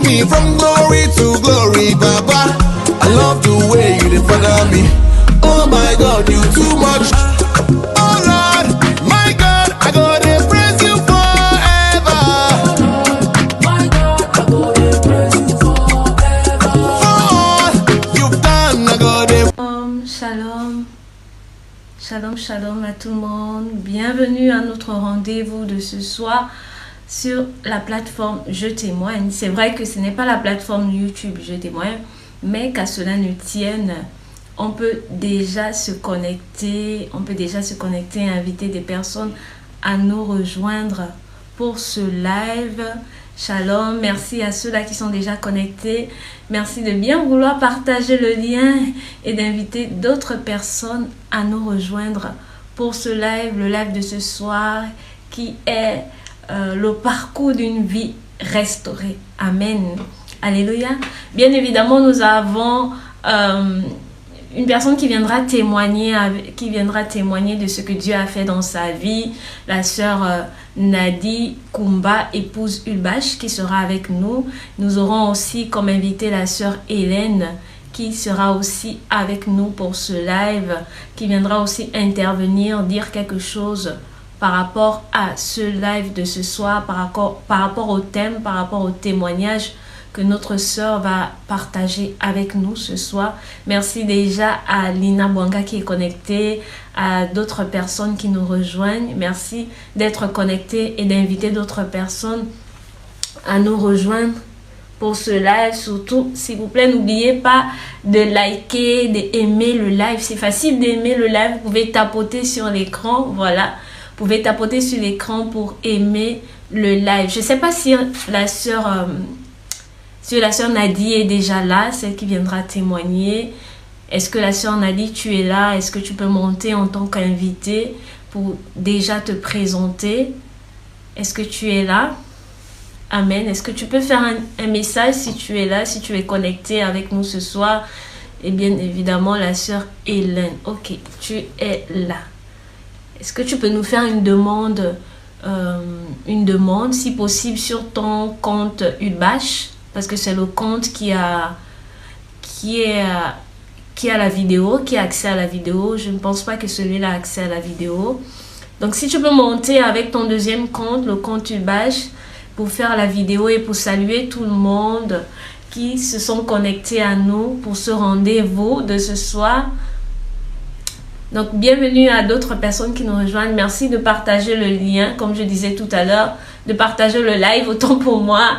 me from glory to glory, Baba. I love the way you defend me. Oh my God, you too much. Oh Lord, my God, I gotta praise you forever. My God, I gotta praise you forever. For all you've done, I gotta. Shalom. Shalom, shalom à tout le monde. Bienvenue à notre rendez-vous de ce soir sur la plateforme Je témoigne. C'est vrai que ce n'est pas la plateforme YouTube Je témoigne, mais qu'à cela ne tienne, on peut déjà se connecter, et inviter des personnes à nous rejoindre pour ce live. Shalom, merci à ceux-là qui sont déjà connectés. Merci de bien vouloir partager le lien et d'inviter d'autres personnes à nous rejoindre pour ce live, le live de ce soir qui est le parcours d'une vie restaurée. Amen. Alléluia. Bien évidemment, nous avons une personne qui viendra témoigner de ce que Dieu a fait dans sa vie, la sœur Nadi Kumba, épouse Ulbach, qui sera avec nous. Nous aurons aussi comme invité la sœur Hélène, qui sera aussi avec nous pour ce live, qui viendra aussi intervenir, dire quelque chose par rapport à ce live de ce soir, par rapport au thème, par rapport au témoignage que notre sœur va partager avec nous ce soir. Merci déjà à Lina Bwanga qui est connectée, à d'autres personnes qui nous rejoignent. Merci d'être connectés et d'inviter d'autres personnes à nous rejoindre pour ce live. Surtout, s'il vous plaît, n'oubliez pas de liker, d'aimer le live. C'est facile d'aimer le live. Vous pouvez tapoter sur l'écran. Voilà. Vous pouvez tapoter sur l'écran pour aimer le live. Je ne sais pas si la sœur Nadi est déjà là, celle qui viendra témoigner. Est-ce que la sœur Nadi, tu es là? Est-ce que tu peux monter en tant qu'invité pour déjà te présenter? Est-ce que tu es là? Amen. Est-ce que tu peux faire un message si tu es là, si tu es connecté avec nous ce soir? Et bien évidemment, la sœur Hélène. Ok, tu es là. Est-ce que tu peux nous faire une demande, si possible, sur ton compte Ulbach? Parce que c'est le compte qui a la vidéo, qui a accès à la vidéo. Je ne pense pas que celui-là a accès à la vidéo. Donc, si tu peux monter avec ton deuxième compte, le compte Ulbach, pour faire la vidéo et pour saluer tout le monde qui se sont connectés à nous pour ce rendez-vous de ce soir. Donc, bienvenue à d'autres personnes qui nous rejoignent. Merci de partager le lien, comme je disais tout à l'heure, de partager le live, autant pour moi,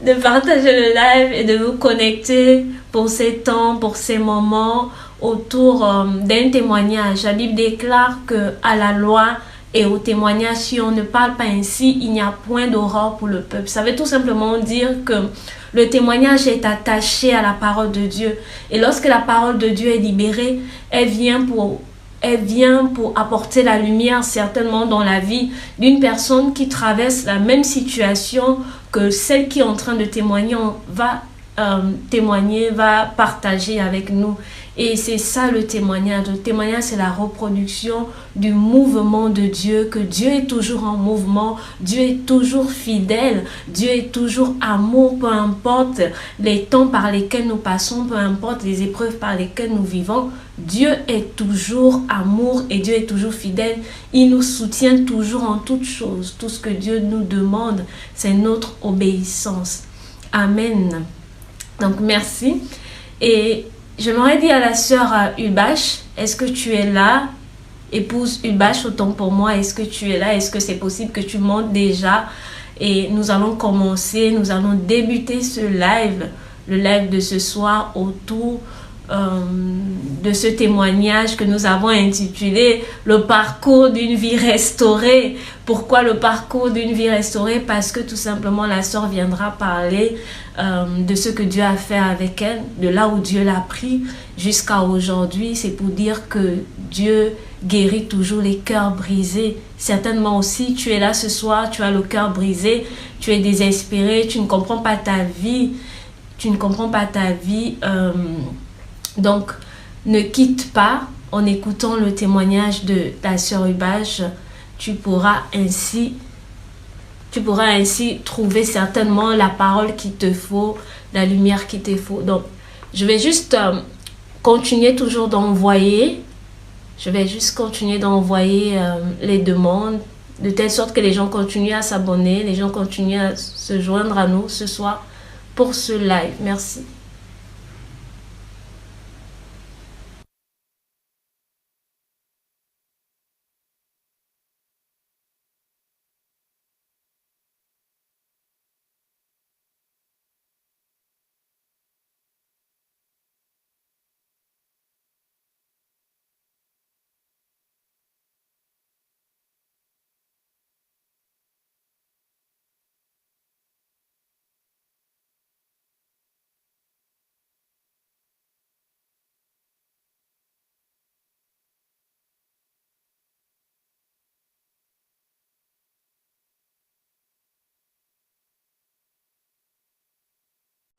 de partager le live et de vous connecter pour ces temps, pour ces moments autour d'un témoignage. La Bible déclare que à la loi et au témoignage, si on ne parle pas ainsi, il n'y a point d'aurore pour le peuple. Ça veut tout simplement dire que le témoignage est attaché à la parole de Dieu. Et lorsque la parole de Dieu est libérée, elle vient pour apporter la lumière certainement dans la vie d'une personne qui traverse la même situation que celle qui est en train de témoigner va partager avec nous. Et c'est ça le témoignage. Le témoignage, c'est la reproduction du mouvement de Dieu, que Dieu est toujours en mouvement, Dieu est toujours fidèle, Dieu est toujours amour, peu importe les temps par lesquels nous passons, peu importe les épreuves par lesquelles nous vivons. Dieu est toujours amour et Dieu est toujours fidèle. Il nous soutient toujours en toutes choses. Tout ce que Dieu nous demande, c'est notre obéissance. Amen. Donc, merci. Et je m'aurais dit à la sœur Ulbach, est-ce que tu es là? Épouse Ulbach, autant pour moi, est-ce que tu es là? Est-ce que c'est possible que tu montes déjà? Et nous allons commencer, nous allons débuter ce live, le live de ce soir autour de ce témoignage que nous avons intitulé « Le parcours d'une vie restaurée ». Pourquoi le parcours d'une vie restaurée? Parce que tout simplement la sœur viendra parler de ce que Dieu a fait avec elle, de là où Dieu l'a pris jusqu'à aujourd'hui. C'est pour dire que Dieu guérit toujours les cœurs brisés. Certainement aussi, tu es là ce soir, tu as le cœur brisé, tu es désespéré, tu ne comprends pas ta vie, donc, ne quitte pas en écoutant le témoignage de ta sœur Ulbach. Tu pourras ainsi Tu pourras ainsi trouver certainement la parole qu'il te faut, la lumière qu'il te faut. Donc, je vais juste continuer toujours d'envoyer. Je vais juste continuer d'envoyer les demandes de telle sorte que les gens continuent à s'abonner, les gens continuent à se joindre à nous ce soir pour ce live. Merci.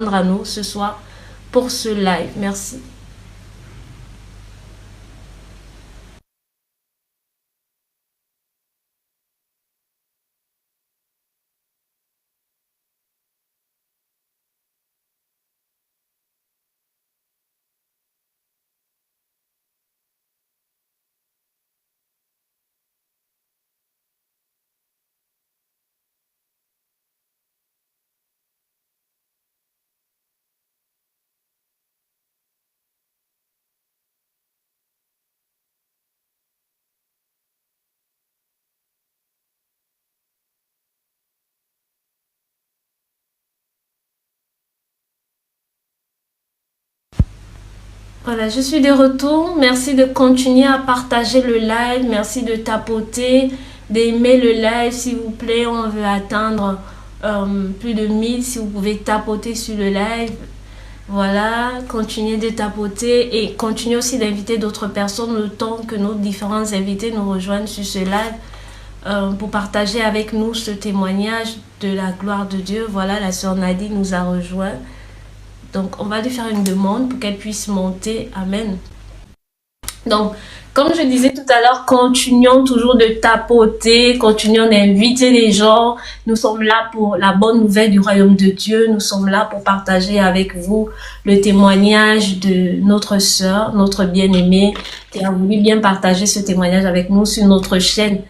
À nous ce soir pour ce live. Merci. Voilà, je suis de retour. Merci de continuer à partager le live. Merci de tapoter, d'aimer le live, s'il vous plaît. On veut atteindre plus de 1000. Si vous pouvez tapoter sur le live. Voilà, continuez de tapoter et continuez aussi d'inviter d'autres personnes le temps que nos différents invités nous rejoignent sur ce live pour partager avec nous ce témoignage de la gloire de Dieu. Voilà, la sœur Nadie nous a rejoints. Donc, on va lui faire une demande pour qu'elle puisse monter. Amen. Donc, comme je disais tout à l'heure, continuons toujours de tapoter, continuons d'inviter les gens. Nous sommes là pour la bonne nouvelle du royaume de Dieu. Nous sommes là pour partager avec vous le témoignage de notre sœur, notre bien-aimée, qui a voulu bien partager ce témoignage avec nous sur notre chaîne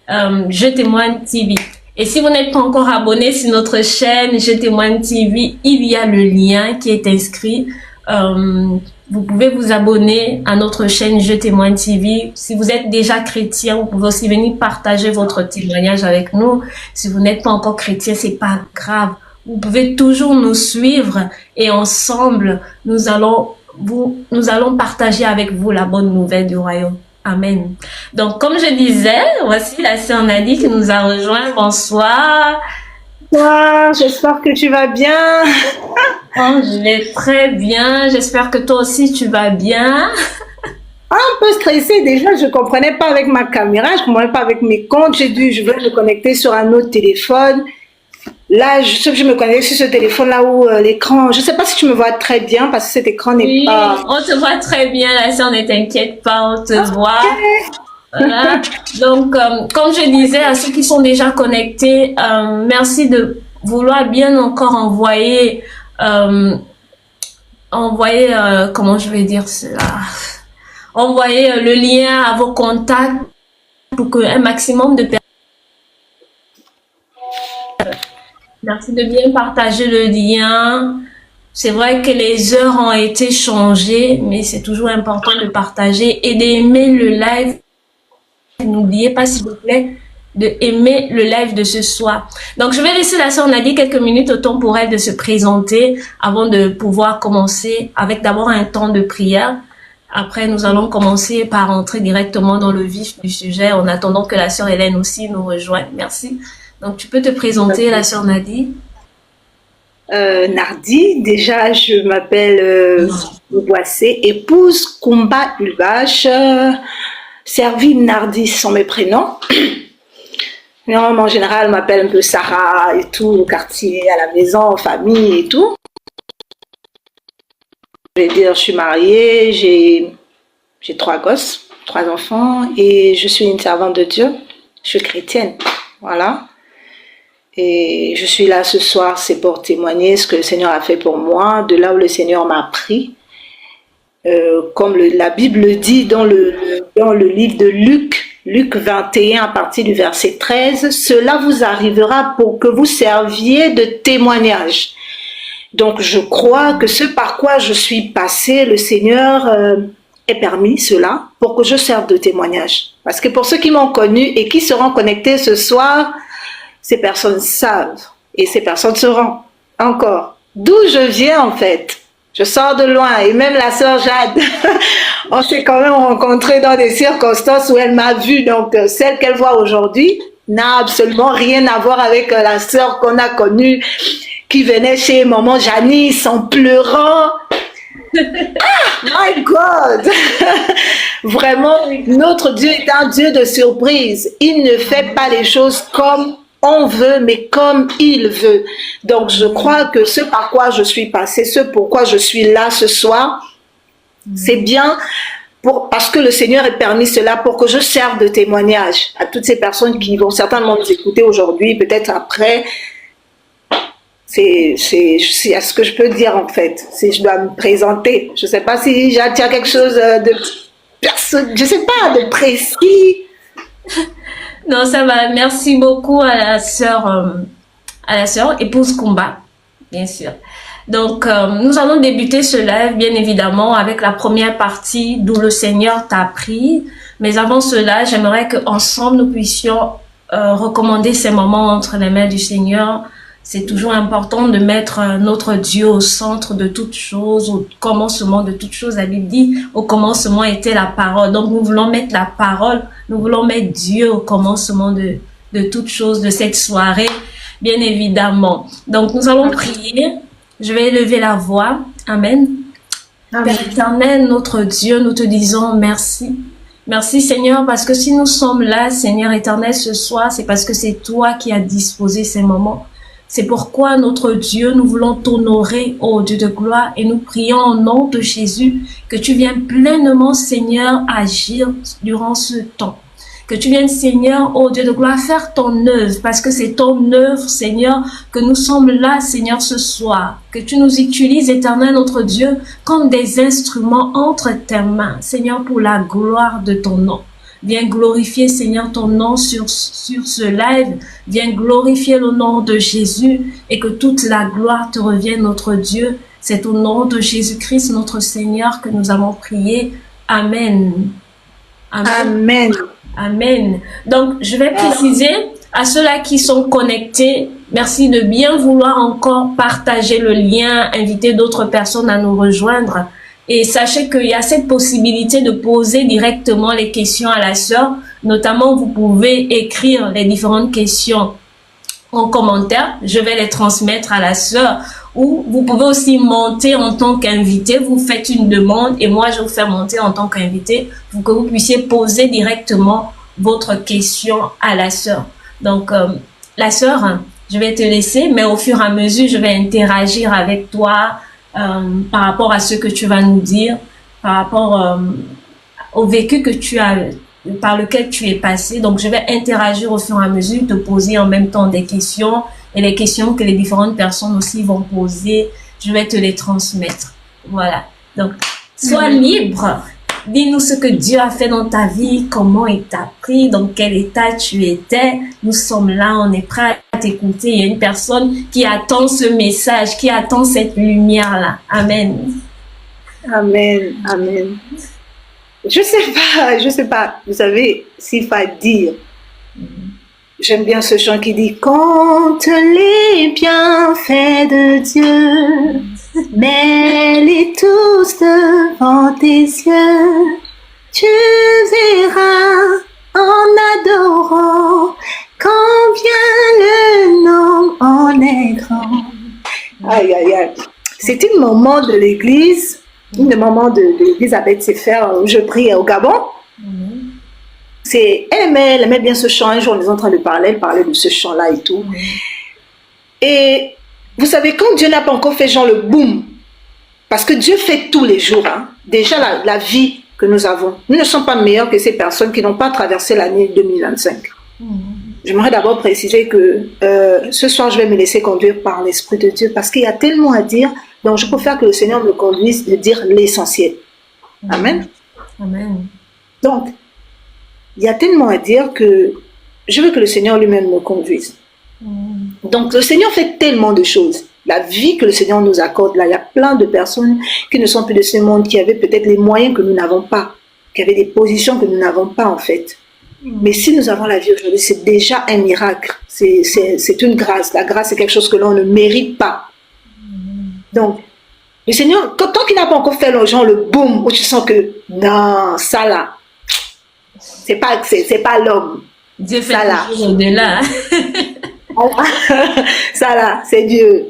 Je témoigne TV. Et si vous n'êtes pas encore abonné sur notre chaîne Je témoigne TV, il y a le lien qui est inscrit. Vous pouvez vous abonner à notre chaîne Je témoigne TV. Si vous êtes déjà chrétien, vous pouvez aussi venir partager votre témoignage avec nous. Si vous n'êtes pas encore chrétien, c'est pas grave. Vous pouvez toujours nous suivre et ensemble, nous allons partager avec vous la bonne nouvelle du royaume. Amen. Donc, comme je disais, voici la sœur Nadie qui nous a rejoint. Bonsoir. Bonsoir, j'espère que tu vas bien. Oh, je vais très bien. J'espère que toi aussi tu vas bien. Un peu stressée déjà, je comprenais pas avec ma caméra, je comprenais pas avec mes comptes. Je voulais me connecter sur un autre téléphone. Là, je me connecte sur ce téléphone-là où l'écran, je sais pas si tu me vois très bien parce que cet écran n'est pas... Oui, on te voit très bien, la sœur, ne t'inquiète pas, on te voit. Voilà. Donc, comme je disais à ceux qui sont déjà connectés, merci de vouloir bien encore envoyer, comment je vais dire cela, envoyer le lien à vos contacts pour qu'un maximum de personnes. Merci de bien partager le lien. C'est vrai que les heures ont été changées, mais c'est toujours important de partager et d'aimer le live. N'oubliez pas, s'il vous plaît, de aimer le live de ce soir. Donc, je vais laisser la sœur Nadie quelques minutes au temps pour elle de se présenter avant de pouvoir commencer avec d'abord un temps de prière. Après, nous allons commencer par entrer directement dans le vif du sujet en attendant que la sœur Hélène aussi nous rejoigne. Merci. Donc, tu peux te présenter, la sœur Nadie. Nardi, déjà, je m'appelle Boissé, épouse Kumba Ulvache. Servim Nardi sont mes prénoms. En général, on m'appelle un peu Sarah et tout, au quartier, à la maison, en famille et tout. Je vais dire, je suis mariée, j'ai 3 gosses, 3 enfants et je suis une servante de Dieu. Je suis chrétienne, voilà. Et je suis là ce soir, c'est pour témoigner ce que le Seigneur a fait pour moi, de là où le Seigneur m'a pris. Comme la Bible dit dans le livre de Luc 21 à partir du verset 13, cela vous arrivera pour que vous serviez de témoignage. Donc je crois que ce par quoi je suis passée, le Seigneur ait permis cela pour que je serve de témoignage. Parce que pour ceux qui m'ont connu et qui seront connectés ce soir, ces personnes savent et ces personnes sauront encore d'où je viens en fait. Je sors de loin et même la sœur Jade, on s'est quand même rencontrés dans des circonstances où elle m'a vue. Donc celle qu'elle voit aujourd'hui n'a absolument rien à voir avec la sœur qu'on a connue qui venait chez maman Janice en pleurant. Ah, my God! Vraiment, notre Dieu est un Dieu de surprise. Il ne fait pas les choses comme on veut, mais comme il veut. Donc, je crois que ce par quoi je suis passée, ce pourquoi je suis là ce soir, c'est bien parce que le Seigneur a permis cela pour que je serve de témoignage à toutes ces personnes qui vont certainement nous écouter aujourd'hui, peut-être après. C'est à ce que je peux dire en fait, si je dois me présenter. Je ne sais pas si j'attire quelque chose je sais pas, de précis. Non, ça va. Merci beaucoup à la sœur épouse Kumba, bien sûr. Donc, nous allons débuter ce live, bien évidemment, avec la première partie d'où le Seigneur t'a pris. Mais avant cela, j'aimerais qu'ensemble, nous puissions recommander ces moments entre les mains du Seigneur. C'est toujours important de mettre notre Dieu au centre de toutes choses, au commencement de toutes choses. La Bible dit, au commencement était la parole. Donc, nous voulons mettre la parole, nous voulons mettre Dieu au commencement de toutes choses de cette soirée, bien évidemment. Donc, nous allons prier. Je vais élever la voix. Amen. Amen. Père éternel, notre Dieu, nous te disons merci. Merci Seigneur, parce que si nous sommes là, Seigneur éternel, ce soir, c'est parce que c'est toi qui as disposé ces moments. C'est pourquoi, notre Dieu, nous voulons t'honorer, ô Dieu de gloire, et nous prions au nom de Jésus que tu viennes pleinement, Seigneur, agir durant ce temps. Que tu viennes, Seigneur, ô Dieu de gloire, faire ton œuvre, parce que c'est ton œuvre, Seigneur, que nous sommes là, Seigneur, ce soir. Que tu nous utilises, éternel, notre Dieu, comme des instruments entre tes mains, Seigneur, pour la gloire de ton nom. Viens glorifier, Seigneur, ton nom sur ce live. Viens glorifier le nom de Jésus et que toute la gloire te revienne, notre Dieu. C'est au nom de Jésus-Christ, notre Seigneur, que nous avons prié. Amen. Amen. Amen. Amen. Donc, je vais préciser à ceux-là qui sont connectés, merci de bien vouloir encore partager le lien, inviter d'autres personnes à nous rejoindre. Et sachez qu'il y a cette possibilité de poser directement les questions à la sœur. Notamment, vous pouvez écrire les différentes questions en commentaire. Je vais les transmettre à la sœur. Ou vous pouvez aussi monter en tant qu'invité. Vous faites une demande et moi, je vous fais monter en tant qu'invité pour que vous puissiez poser directement votre question à la sœur. Donc, la sœur, je vais te laisser, mais au fur et à mesure, je vais interagir avec toi par rapport à ce que tu vas nous dire, par rapport au vécu que tu as, par lequel tu es passé. Donc, je vais interagir au fur et à mesure, te poser en même temps des questions et les questions que les différentes personnes aussi vont poser, je vais te les transmettre. Voilà. Donc, sois libre. Dis-nous ce que Dieu a fait dans ta vie, comment il t'a pris, dans quel état tu étais. Nous sommes là, on est prêts à t'écouter. Il y a une personne qui attend ce message, qui attend cette lumière-là. Amen. Amen. Amen. Je sais pas. Vous savez, s'il faut dire, j'aime bien ce chant qui dit « Compte les bienfaits de Dieu, mets-les tous devant tes yeux. Tu verras en adorant combien le nom en est grand. » Aïe, aïe, aïe. C'est un moment de l'église, un moment de l'église avec ses frères où je prie au Gabon. Elle aimait bien ce chant. Un jour, on est en train de parler, elle parlait de ce chant-là et tout. Et vous savez, quand Dieu n'a pas encore fait genre le boom, parce que Dieu fait tous les jours, hein, déjà la vie que nous avons, nous ne sommes pas meilleurs que ces personnes qui n'ont pas traversé l'année 2025. j'aimerais d'abord préciser que ce soir, je vais me laisser conduire par l'Esprit de Dieu parce qu'il y a tellement à dire. Donc, je préfère que le Seigneur me conduise de dire l'essentiel. Amen. Amen. Donc, il y a tellement à dire que je veux que le Seigneur lui-même me conduise. Donc, le Seigneur fait tellement de choses. La vie que le Seigneur nous accorde, là, il y a plein de personnes qui ne sont plus de ce monde, qui avaient peut-être les moyens que nous n'avons pas, qui avaient des positions que nous n'avons pas, en fait. Mais si nous avons la vie aujourd'hui, c'est déjà un miracle. C'est une grâce. La grâce, c'est quelque chose que l'on ne mérite pas. Donc, le Seigneur, tant qu'il n'a pas encore fait aux gens le boom, où tu sens que, non, ça là, c'est pas l'homme. Dieu fait ça là. au-delà. Ça là, c'est Dieu.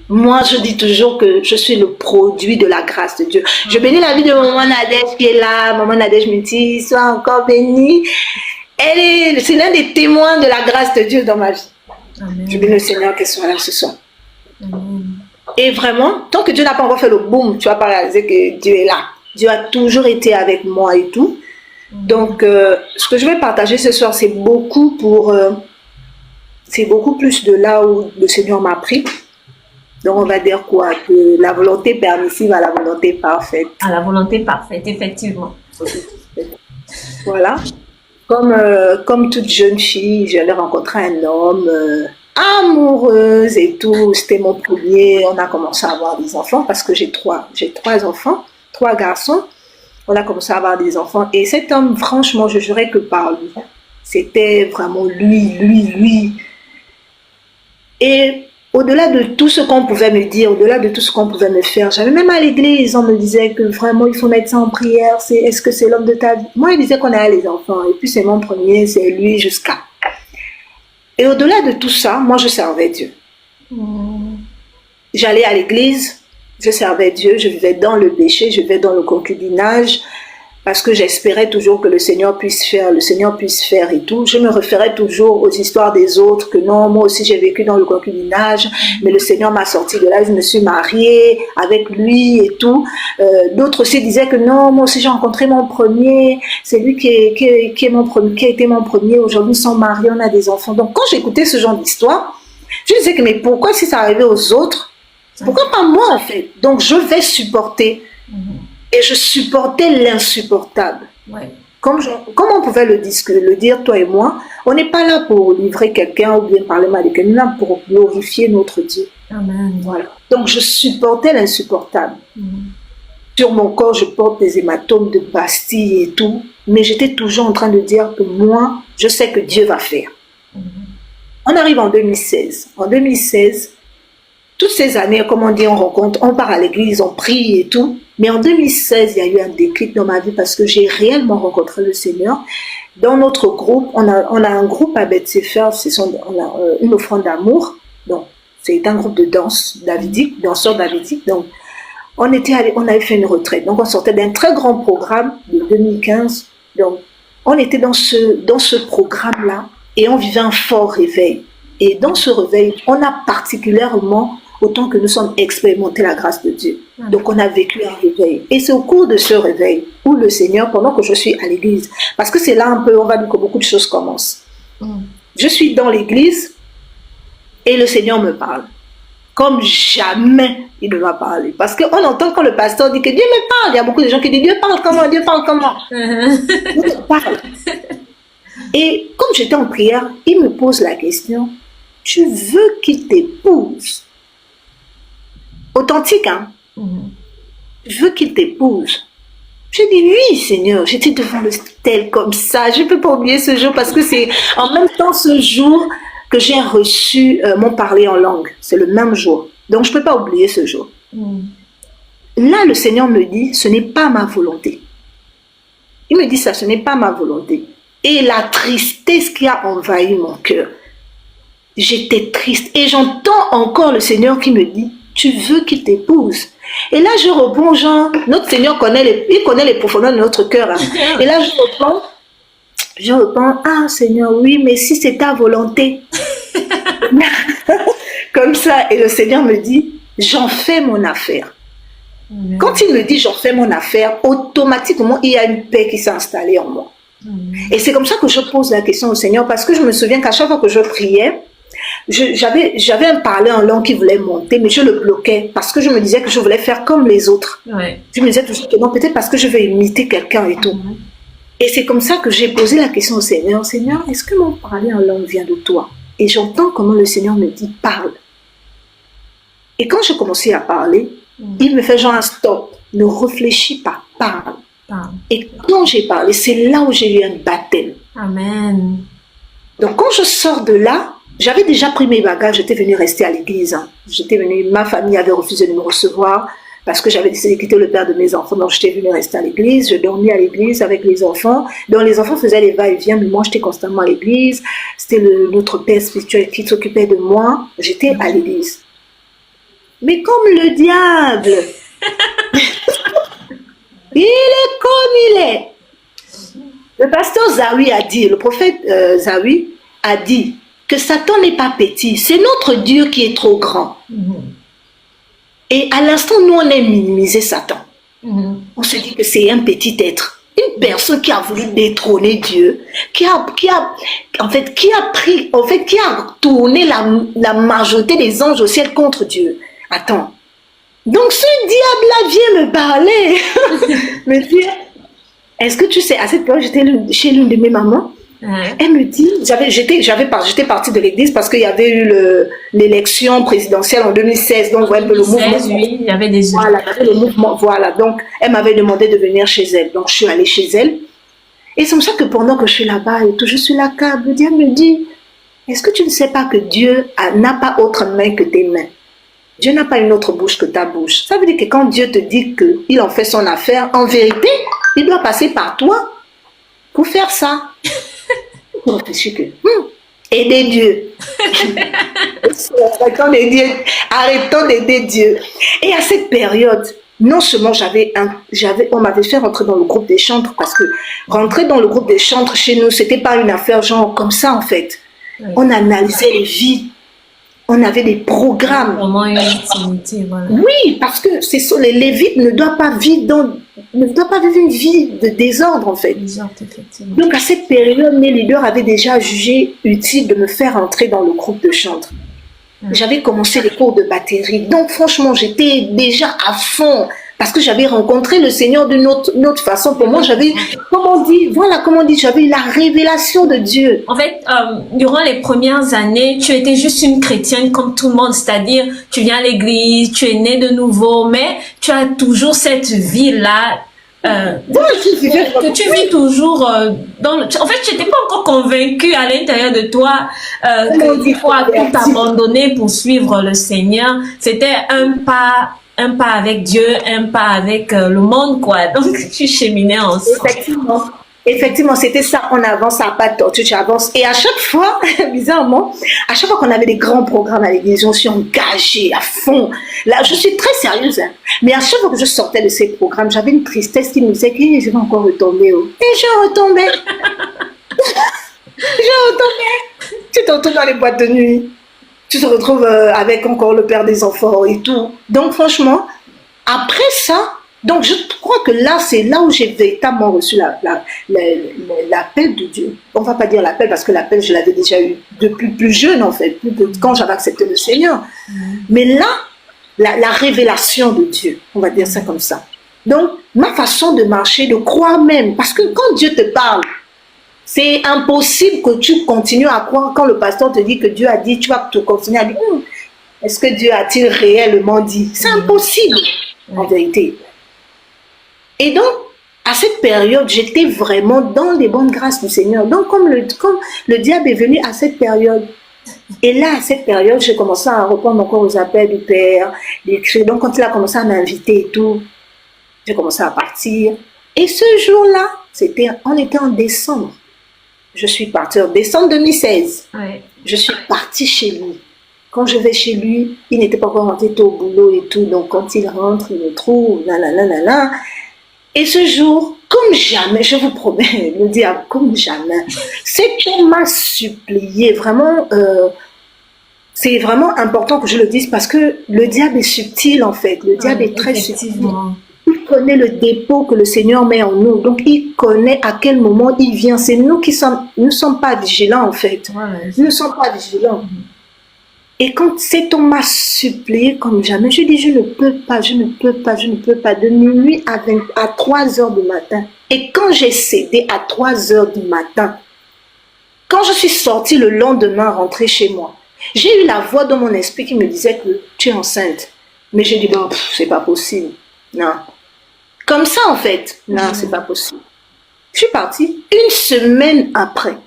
Moi, je dis toujours que je suis le produit de la grâce de Dieu. Je bénis la vie de maman Nadège qui est là. Maman Nadège me dit, sois encore bénie. C'est l'un des témoins de la grâce de Dieu dans ma vie. Amen. Je bénis le Seigneur qu'elle soit là ce soir. Amen. Et vraiment, tant que Dieu n'a pas encore fait le boom, tu vas pas réaliser que Dieu est là. Dieu a toujours été avec moi et tout. Donc, ce que je vais partager ce soir, c'est beaucoup plus de là où le Seigneur m'a pris. Donc, on va dire quoi? Que la volonté permissive à la volonté parfaite. À la volonté parfaite, effectivement. Voilà. Comme toute jeune fille, j'allais rencontrer un homme amoureuse et tout. C'était mon premier. On a commencé à avoir des enfants parce que j'ai trois enfants, 3 garçons. On a commencé à avoir des enfants. Et cet homme, franchement, je jurais que par lui. C'était vraiment lui. Et au-delà de tout ce qu'on pouvait me dire, au-delà de tout ce qu'on pouvait me faire, j'avais même à l'église, on me disait que vraiment il faut mettre ça en prière, est-ce que c'est l'homme de ta vie? Moi, il disait qu'on a les enfants, et puis c'est mon premier, c'est lui jusqu'à. Et au-delà de tout ça, moi je servais Dieu. J'allais à l'église, je servais Dieu, je vivais dans le péché, je vivais dans le concubinage, parce que j'espérais toujours que le Seigneur puisse faire et tout. Je me référais toujours aux histoires des autres, que non, moi aussi j'ai vécu dans le concubinage, mais le Seigneur m'a sorti de là, je me suis mariée avec lui et tout. D'autres aussi disaient que non, moi aussi j'ai rencontré mon premier, c'est lui qui a été mon premier, aujourd'hui nous sommes mariés, on a des enfants. Donc quand j'écoutais ce genre d'histoire, je disais que mais pourquoi si ça arrivait aux autres, pourquoi pas moi en fait? Donc je vais supporter. Et je supportais l'insupportable. Ouais. Comme on pouvait le dire, toi et moi, on n'est pas là pour livrer quelqu'un ou bien parler mal de quelqu'un, on est là pour glorifier notre Dieu. Amen. Voilà. Donc je supportais l'insupportable. Sur mon corps, je porte des hématomes de pastilles et tout, mais j'étais toujours en train de dire que moi, je sais que Dieu va faire. On arrive en 2016. En 2016, toutes ces années, comme on dit, on part à l'église, on prie et tout. Mais en 2016, il y a eu un déclic dans ma vie parce que j'ai réellement rencontré le Seigneur. Dans notre groupe, on a un groupe à Beth-Sefer, on a une offrande d'amour. Donc, c'est un groupe de danse davidique, danseurs davidiques. Donc, on avait fait une retraite. Donc, on sortait d'un très grand programme de 2015. Donc, on était dans ce programme-là et on vivait un fort réveil. Et dans ce réveil, on a particulièrement, autant que nous sommes expérimenté la grâce de Dieu. Donc on a vécu un réveil. Et c'est au cours de ce réveil où le Seigneur, pendant que je suis à l'église, parce que c'est là un peu, on va dire que beaucoup de choses commencent. Je suis dans l'église et le Seigneur me parle. Comme jamais il ne m'a parlé. Parce qu'on entend quand le pasteur dit que Dieu me parle. Il y a beaucoup de gens qui disent Dieu parle comment? Dieu me parle. Et comme j'étais en prière, il me pose la question, tu veux qu'il t'épouse? Authentique, hein? Je veux qu'il t'épouse. Je dis oui, Seigneur. J'étais devant le stèle comme ça. Je ne peux pas oublier ce jour parce que c'est en même temps ce jour que j'ai reçu mon parler en langue. C'est le même jour. Donc, je ne peux pas oublier ce jour. Là, le Seigneur me dit, ce n'est pas ma volonté. Il me dit ça, ce n'est pas ma volonté. Et la tristesse qui a envahi mon cœur. J'étais triste. Et j'entends encore le Seigneur qui me dit, tu veux qu'il t'épouse. Et là, je réponds, genre, notre Seigneur connaît les profondeurs de notre cœur. Hein. Et là, je réponds, ah Seigneur, oui, mais si c'est ta volonté. Comme ça. Et le Seigneur me dit, j'en fais mon affaire. Quand il me dit, j'en fais mon affaire, automatiquement, il y a une paix qui s'est installée en moi. Et c'est comme ça que je pose la question au Seigneur, parce que je me souviens qu'à chaque fois que je priais, j'avais un parler en langue qui voulait monter, mais je le bloquais parce que je me disais que je voulais faire comme les autres. Ouais. Je me disais toujours que non, peut-être parce que je vais imiter quelqu'un et tout. Et c'est comme ça que j'ai posé la question au Seigneur. Seigneur, est-ce que mon parler en langue vient de toi? Et j'entends comment le Seigneur me dit, parle. Et quand je commençais à parler, il me fait genre un stop. Ne réfléchis pas, parle. Et quand j'ai parlé, c'est là où j'ai eu un baptême. Amen. Donc quand je sors de là, j'avais déjà pris mes bagages, j'étais venue rester à l'église. J'étais venue, ma famille avait refusé de me recevoir parce que j'avais décidé de quitter le père de mes enfants. Donc j'étais venue rester à l'église, je dormais à l'église avec les enfants. Donc les enfants faisaient les va-et-vient, mais moi j'étais constamment à l'église. C'était notre père spirituel qui s'occupait de moi. J'étais à l'église. Mais comme le diable, il est comme il est. Le pasteur Zawi a dit, le prophète Zawi a dit que Satan n'est pas petit, c'est notre Dieu qui est trop grand. Et à l'instant, nous, on a minimisé Satan. On se dit que c'est un petit être. Une personne qui a voulu détrôner Dieu, qui a tourné la majorité des anges au ciel contre Dieu. Attends. Donc ce diable-là vient me parler, me dire, est-ce que tu sais, à cette période, j'étais chez l'une de mes mamans. Elle me dit, j'étais partie de l'église parce qu'il y avait eu l'élection présidentielle en 2016, donc ouais, le mouvement. Oui, il y avait des voilà, il y avait le mouvement, voilà. Donc elle m'avait demandé de venir chez elle, donc je suis allée chez elle. Et c'est comme ça que pendant que je suis là-bas et tout, je suis là, le diable me dit, est-ce que tu ne sais pas que Dieu n'a pas autre main que tes mains? Dieu n'a pas une autre bouche que ta bouche. Ça veut dire que quand Dieu te dit qu'il en fait son affaire, en vérité, il doit passer par toi pour faire ça. On réfléchit que, aider Dieu. Arrêtons d'aider Dieu. Et à cette période, non seulement on m'avait fait rentrer dans le groupe des chantres, parce que rentrer dans le groupe des chantres chez nous, c'était pas une affaire genre comme ça en fait. On analysait les vies. On avait des programmes. Vraiment une activité, voilà. Oui, parce que les Lévites ne doivent pas vivre une vie de désordre en fait. Désordre, effectivement. Donc à cette période, mes leaders avaient déjà jugé utile de me faire entrer dans le groupe de chantres. J'avais commencé les cours de batterie. Donc franchement, j'étais déjà à fond parce que j'avais rencontré le Seigneur d'une autre façon. Pour moi, j'avais, comment on dit, j'avais eu la révélation de Dieu. En fait, durant les premières années, tu étais juste une chrétienne comme tout le monde, c'est-à-dire tu viens à l'église, tu es né de nouveau, mais tu as toujours cette vie-là. Que tu vis toujours en fait, tu n'étais pas encore convaincue à l'intérieur de toi qu'il faut tout abandonner pour suivre le Seigneur. C'était un pas avec Dieu, un pas avec le monde, quoi. Donc, tu cheminais ensemble. Effectivement, c'était ça. On avance à pas de tortue, tu avances. Et à chaque fois, bizarrement, à chaque fois qu'on avait des grands programmes à l'église, on s'est engagé à fond. Là, je suis très sérieuse, hein. Mais à chaque fois que je sortais de ces programmes, j'avais une tristesse qui me disait que je vais encore retomber. Et je retombais. Tu te retrouves dans les boîtes de nuit. Tu te retrouves avec encore le père des enfants et tout. Donc, franchement, après ça, donc je crois que là, c'est là où j'ai véritablement reçu l'appel de Dieu. On ne va pas dire l'appel parce que l'appel, je l'avais déjà eu depuis plus jeune, en fait, quand j'avais accepté le Seigneur. Mais là, la révélation de Dieu, on va dire ça comme ça. Donc, ma façon de marcher, de croire même, parce que quand Dieu te parle, c'est impossible que tu continues à croire quand le pasteur te dit que Dieu a dit, tu vas te continuer à dire, est-ce que Dieu a-t-il réellement dit? C'est impossible, en vérité. Et donc, à cette période, j'étais vraiment dans les bonnes grâces du Seigneur. Donc, comme le diable est venu à cette période, et là, à cette période, j'ai commencé à répondre encore aux appels du Père, d'écrire. Donc, quand il a commencé à m'inviter et tout, j'ai commencé à partir. Et ce jour-là, on était en décembre. Je suis partie en décembre 2016. Ouais. Je suis partie chez lui. Quand je vais chez lui, il n'était pas encore rentré au boulot et tout. Donc, quand il rentre, il me trouve, nanana. Et ce jour, comme jamais, je vous promets, le diable, comme jamais, c'est qu'on m'a supplié. Vraiment, c'est vraiment important que je le dise parce que le diable est subtil, en fait. Le diable est très subtil. il connaît le dépôt que le Seigneur met en nous. Donc, il connaît à quel moment il vient. C'est nous qui sommes, nous ne sommes pas vigilants, en fait. Ouais, Nous ne sommes pas vigilants. Et quand cet homme m'a supplié comme jamais, je dis, je ne peux pas, je ne peux pas, je ne peux pas. De minuit à 3 heures du matin. Et quand j'ai cédé à 3 heures du matin, quand je suis sortie le lendemain, rentrée chez moi, j'ai eu la voix dans mon esprit qui me disait que tu es enceinte. Mais j'ai dit, bon, c'est pas possible. Non. Comme ça, en fait. Non, c'est pas possible. Je suis partie. Une semaine après,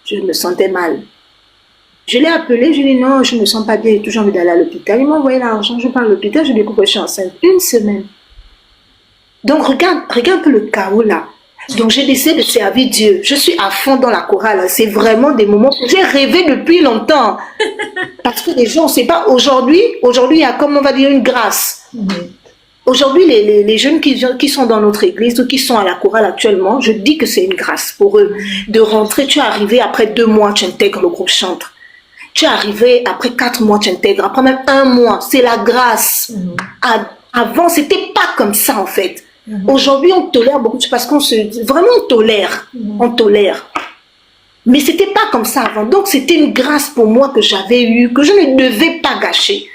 je me sentais mal. Je l'ai appelé, je lui ai dit, non, je ne me sens pas bien, j'ai toujours envie d'aller à l'hôpital. Il m'a envoyé l'argent, je pars à l'hôpital, je découvre que je suis enceinte. Une semaine. Donc, regarde un peu le chaos là. Donc, j'ai décidé de servir Dieu. Je suis à fond dans la chorale. C'est vraiment des moments que j'ai rêvé depuis longtemps. Parce que les gens, on ne sait pas, aujourd'hui, il y a, comme on va dire, une grâce. Aujourd'hui, les jeunes qui sont dans notre église ou qui sont à la chorale actuellement, je dis que c'est une grâce pour eux. De rentrer, tu es arrivé après 2 mois, tu intègres le groupe chantre. Tu es arrivé après 4 mois, tu intègres. Après même 1 mois, c'est la grâce. Avant, c'était pas comme ça en fait. Aujourd'hui, on tolère beaucoup de choses parce vraiment on tolère. On tolère. Mais c'était pas comme ça avant. Donc, c'était une grâce pour moi que j'avais eue, que je ne devais pas gâcher.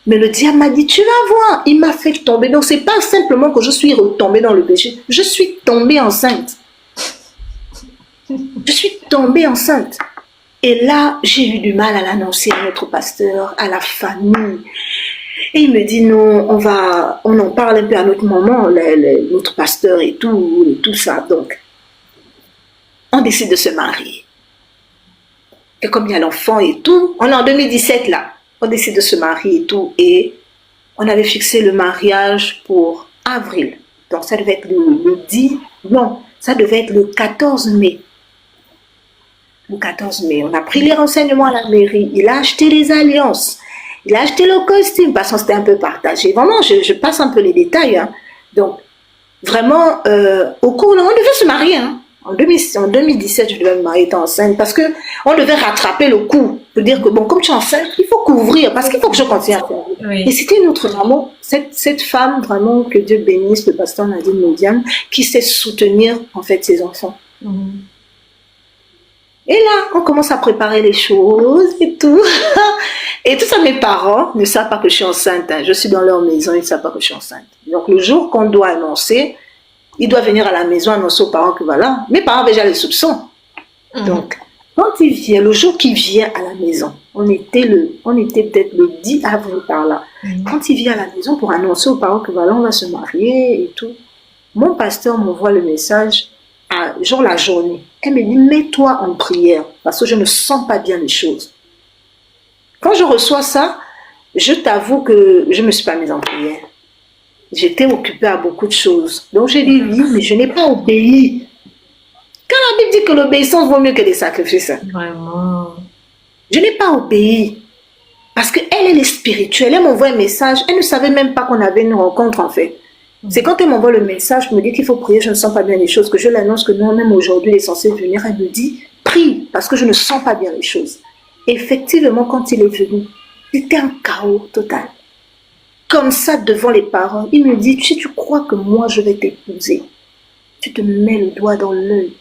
Mais le diable m'a dit, tu vas voir, il m'a fait tomber. Donc, c'est pas simplement que je suis retombée dans le péché. Je suis tombée enceinte. Je suis tombée enceinte. Et là, j'ai eu du mal à l'annoncer à notre pasteur, à la famille. Et il me dit, non, on en parle un peu à notre moment, notre pasteur et tout ça. Donc, on décide de se marier. Et comme il y a l'enfant et tout, on est en 2017 là, on décide de se marier et tout. Et on avait fixé le mariage pour avril. Donc, ça devait être le 10, non, ça devait être le 14 mai. Le 14 mai, on a pris les renseignements à la mairie. Il a acheté les alliances. Il a acheté le costume parce que c'était un peu partagé. Vraiment, je passe un peu les détails. Hein. Donc, vraiment, au cours, on devait se marier. Hein. En 2017, je devais me marier, étant enceinte parce qu'on devait rattraper le coup. Pour dire que, bon, comme tu es enceinte, il faut couvrir parce qu'il faut que je continue à faire. Oui. Et c'était une autre maman, cette femme, vraiment, que Dieu bénisse, le pasteur Nadine Modiane, qui sait soutenir, en fait, ses enfants. Et là, on commence à préparer les choses et tout. Et tout ça, mes parents ne savent pas que je suis enceinte. Hein. Je suis dans leur maison, ils ne savent pas que je suis enceinte. Donc, le jour qu'on doit annoncer, ils doivent venir à la maison annoncer aux parents que voilà. Mes parents avaient déjà les soupçons. Donc, quand il vient, le jour qu'il vient à la maison, on était peut-être le 10 avril par là. Quand il vient à la maison pour annoncer aux parents que voilà, on va se marier et tout, mon pasteur m'envoie le message genre la journée. Elle me dit, mets-toi en prière parce que je ne sens pas bien les choses. Quand je reçois ça, je t'avoue que je ne me suis pas mise en prière. J'étais occupée à beaucoup de choses. Donc j'ai dit oui, mais je n'ai pas obéi. Quand la Bible dit que l'obéissance vaut mieux que les sacrifices. Vraiment. Je n'ai pas obéi. Parce qu'elle, elle est spirituelle. Elle m'envoie un message. Elle ne savait même pas qu'on avait une rencontre en fait. C'est quand elle m'envoie le message, me dit qu'il faut prier, je ne sens pas bien les choses, que je l'annonce que non, même aujourd'hui, elle est censée venir. Elle me dit, prie, parce que je ne sens pas bien les choses. Et effectivement, quand il est venu, c'était un chaos total. Comme ça, devant les parents, il me dit, si tu crois que moi, je vais t'épouser, tu te mets le doigt dans l'œil.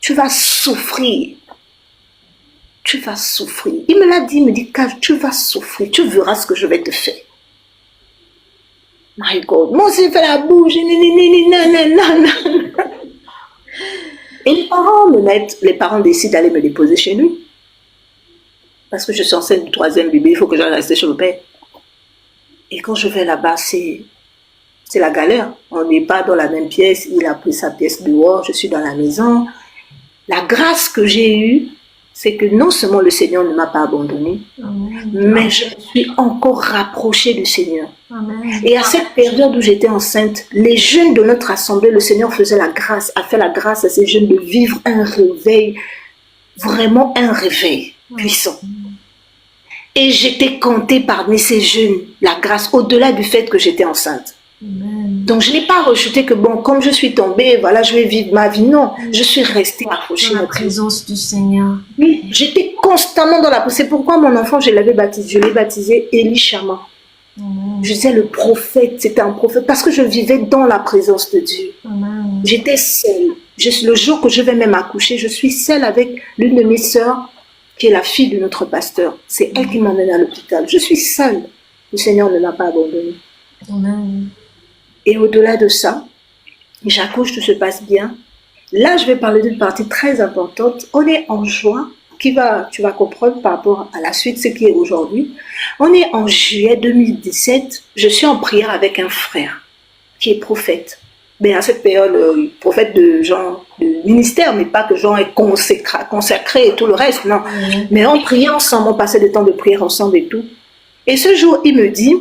Tu vas souffrir. Tu vas souffrir. Il me l'a dit, il me dit, tu vas souffrir, tu verras ce que je vais te faire. My God, moi aussi, j'ai fait la bouche. Et les parents décident d'aller me déposer chez lui. Parce que je suis enceinte du 3e bébé, il faut que j'aille rester chez le père. Et quand je vais là-bas, c'est la galère. On n'est pas dans la même pièce, il a pris sa pièce dehors, je suis dans la maison. La grâce que j'ai eue, c'est que non seulement le Seigneur ne m'a pas abandonnée, mais je me suis encore rapprochée du Seigneur. Et à cette période où j'étais enceinte, les jeunes de notre assemblée, le Seigneur a fait la grâce à ces jeunes de vivre un réveil, vraiment un réveil puissant. Et j'étais comptée parmi ces jeunes, la grâce, au-delà du fait que j'étais enceinte. Donc je n'ai pas rejeté que bon, comme je suis tombée, voilà, je vais vivre ma vie. Non, je suis restée accrochée dans la présence du Seigneur. Oui, j'étais constamment dans la... C'est pourquoi mon enfant, je l'ai baptisé Elishama. Je disais le prophète, c'était un prophète parce que je vivais dans la présence de Dieu. J'étais seule. Le jour que je vais même accoucher, je suis seule avec l'une de mes sœurs qui est la fille de notre pasteur. C'est elle qui m'a emmenée à l'hôpital. Je suis seule. Le Seigneur ne m'a pas abandonnée. Et au-delà de ça, j'accouche, tout se passe bien. Là, je vais parler d'une partie très importante. On est en juin, tu vas comprendre par rapport à la suite, ce qui est aujourd'hui. On est en juillet 2017. Je suis en prière avec un frère qui est prophète. Mais à cette période, prophète de Jean, de ministère, mais pas que Jean est consacré et tout le reste, non. Mais on priait ensemble, on passait des temps de prière ensemble et tout. Et ce jour, il me dit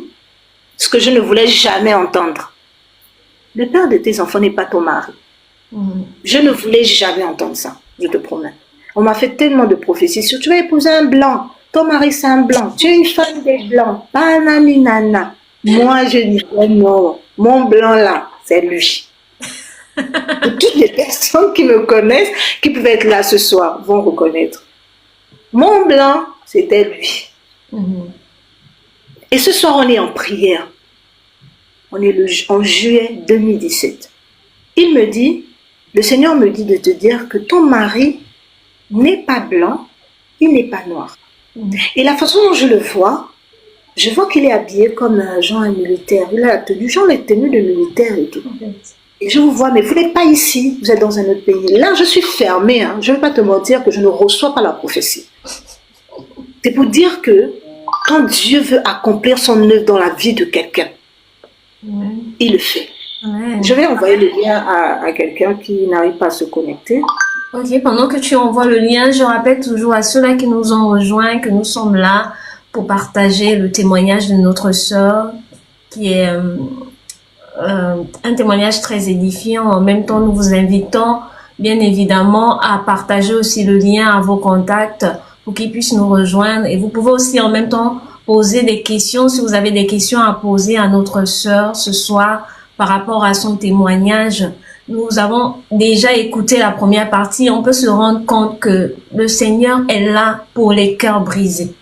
ce que je ne voulais jamais entendre. Le père de tes enfants n'est pas ton mari. Je ne voulais jamais entendre ça, je te promets. On m'a fait tellement de prophéties sur tu vas épouser un blanc, ton mari c'est un blanc, tu es une femme des blancs, nana. Moi je dis non, mon blanc là, c'est lui. Et toutes les personnes qui me connaissent, qui peuvent être là ce soir, vont reconnaître. Mon blanc, c'était lui. Et ce soir, on est en prière. On est en juillet 2017. Il me dit, le Seigneur me dit de te dire que ton mari n'est pas blanc, il n'est pas noir. Et la façon dont je le vois, je vois qu'il est habillé comme Jean un militaire. Il a la tenue, Jean les tenues de militaire et tout. Et je vous vois, mais vous n'êtes pas ici, vous êtes dans un autre pays. Là, je suis fermée, hein. Je ne vais pas te mentir que je ne reçois pas la prophétie. C'est pour dire que quand Dieu veut accomplir son œuvre dans la vie de quelqu'un, il le fait. Je vais envoyer le lien à quelqu'un qui n'arrive pas à se connecter. Ok, pendant que tu envoies le lien, je rappelle toujours à ceux-là qui nous ont rejoints que nous sommes là pour partager le témoignage de notre sœur, qui est un témoignage très édifiant. En même temps, nous vous invitons bien évidemment à partager aussi le lien à vos contacts pour qu'ils puissent nous rejoindre. Et vous pouvez aussi en même temps poser des questions si vous avez des questions à poser à notre sœur ce soir par rapport à son témoignage. Nous avons déjà écouté la première partie. On peut se rendre compte que le Seigneur est là pour les cœurs brisés.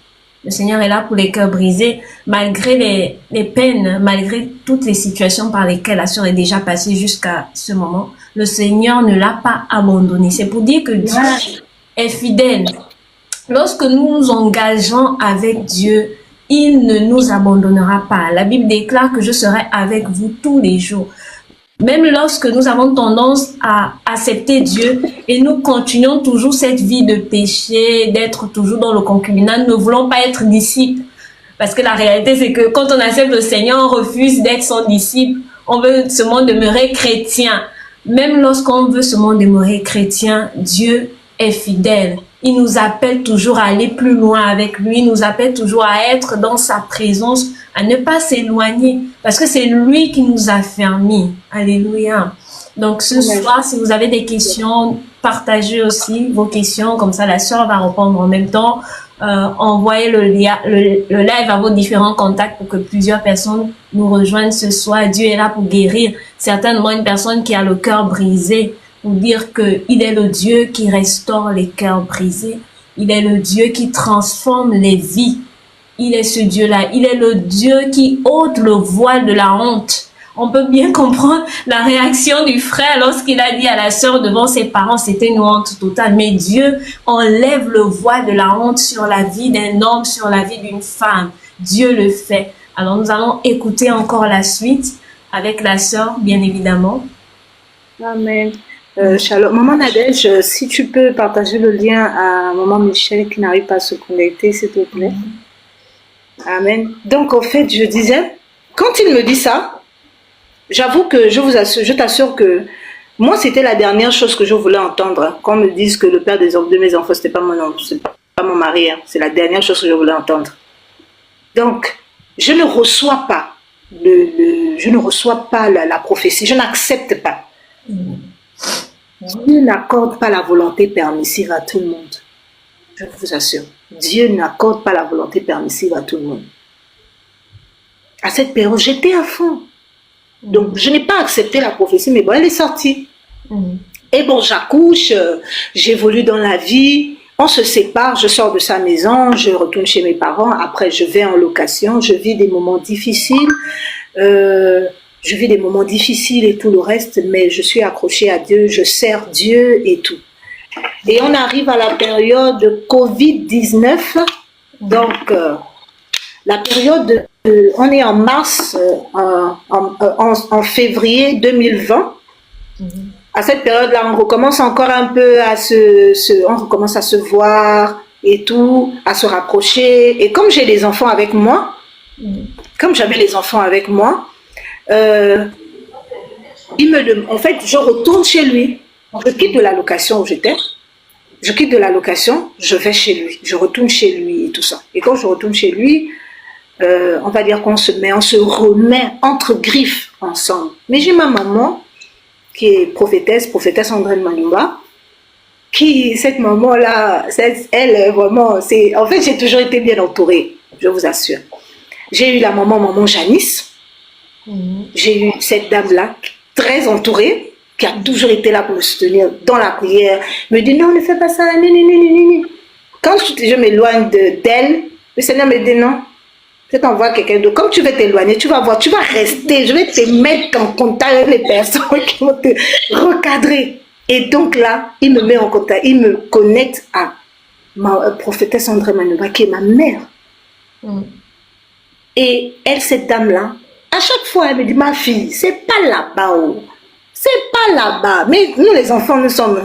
Le Seigneur est là pour les cœurs brisés, malgré les peines, malgré toutes les situations par lesquelles la sœur est déjà passée jusqu'à ce moment. Le Seigneur ne l'a pas abandonné. C'est pour dire que Dieu est fidèle. Lorsque nous nous engageons avec Dieu, il ne nous abandonnera pas. La Bible déclare que je serai avec vous tous les jours. Même lorsque nous avons tendance à accepter Dieu et nous continuons toujours cette vie de péché, d'être toujours dans le concubinat, nous ne voulons pas être disciples. Parce que la réalité, c'est que quand on accepte le Seigneur, on refuse d'être son disciple. On veut seulement demeurer chrétien. Même lorsqu'on veut seulement demeurer chrétien, Dieu est fidèle. Il nous appelle toujours à aller plus loin avec lui. Il nous appelle toujours à être dans sa présence, à ne pas s'éloigner. Parce que c'est lui qui nous a fermis. Alléluia. Donc ce soir, si vous avez des questions, partagez aussi vos questions. Comme ça, la sœur va répondre en même temps. Envoyez le live à vos différents contacts pour que plusieurs personnes nous rejoignent ce soir. Dieu est là pour guérir certainement une personne qui a le cœur brisé, pour dire que il est le Dieu qui restaure les cœurs brisés. Il est le Dieu qui transforme les vies. Il est ce Dieu-là. Il est le Dieu qui ôte le voile de la honte. On peut bien comprendre la réaction du frère lorsqu'il a dit à la sœur devant ses parents, c'était une honte totale. Mais Dieu enlève le voile de la honte sur la vie d'un homme, sur la vie d'une femme. Dieu le fait. Alors nous allons écouter encore la suite avec la sœur, bien évidemment. Amen. Shalom. Maman Nadège, si tu peux partager le lien à Maman Michel qui n'arrive pas à se connecter, s'il te plaît. Amen. Donc, en fait, je disais, quand il me dit ça, j'avoue que je t'assure que moi, c'était la dernière chose que je voulais entendre. Qu'on me dise que le père de mes enfants, c'était pas mon mari, hein. C'est la dernière chose que je voulais entendre. Donc, je ne reçois pas la prophétie, je n'accepte pas. Dieu n'accorde pas la volonté permissive à tout le monde. Je vous assure. Dieu n'accorde pas la volonté permissive à tout le monde. À cette période, j'étais à fond. Donc, je n'ai pas accepté la prophétie, mais bon, elle est sortie. Et bon, j'accouche, j'évolue dans la vie. On se sépare, je sors de sa maison, je retourne chez mes parents, après je vais en location, je vis des moments difficiles, et tout le reste, mais je suis accrochée à Dieu, je sers Dieu et tout. Et on arrive à la période de Covid-19, donc la période, on est en mars, en février 2020. À cette période-là, on recommence encore un peu on recommence à se voir et tout, à se rapprocher. Et comme j'ai les enfants avec moi, comme j'avais les enfants avec moi, en fait, je retourne chez lui. Je quitte de la location où j'étais. Je quitte de la location, je vais chez lui. Je retourne chez lui et tout ça. Et quand je retourne chez lui, on va dire on se remet entre griffes ensemble. Mais j'ai ma maman qui est prophétesse Andrène Manumba, cette maman-là, elle, vraiment, en fait, j'ai toujours été bien entourée, je vous assure. J'ai eu la maman Janice, j'ai eu cette dame-là, très entourée, qui a toujours été là pour me soutenir dans la prière, me dit non, ne fais pas ça, non. Quand je m'éloigne d'elle, le Seigneur me dit non, je t'envoie quelqu'un d'autre. Comme tu veux t'éloigner, tu vas voir, tu vas rester. Je vais te mettre en contact avec les personnes qui vont te recadrer. Et donc là, il me met en contact, il me connecte à ma prophétesse André Manouba, qui est ma mère. Et elle, cette dame-là, à chaque fois, elle me dit, ma fille, c'est pas là-bas. C'est pas là-bas. Mais nous, les enfants, nous sommes...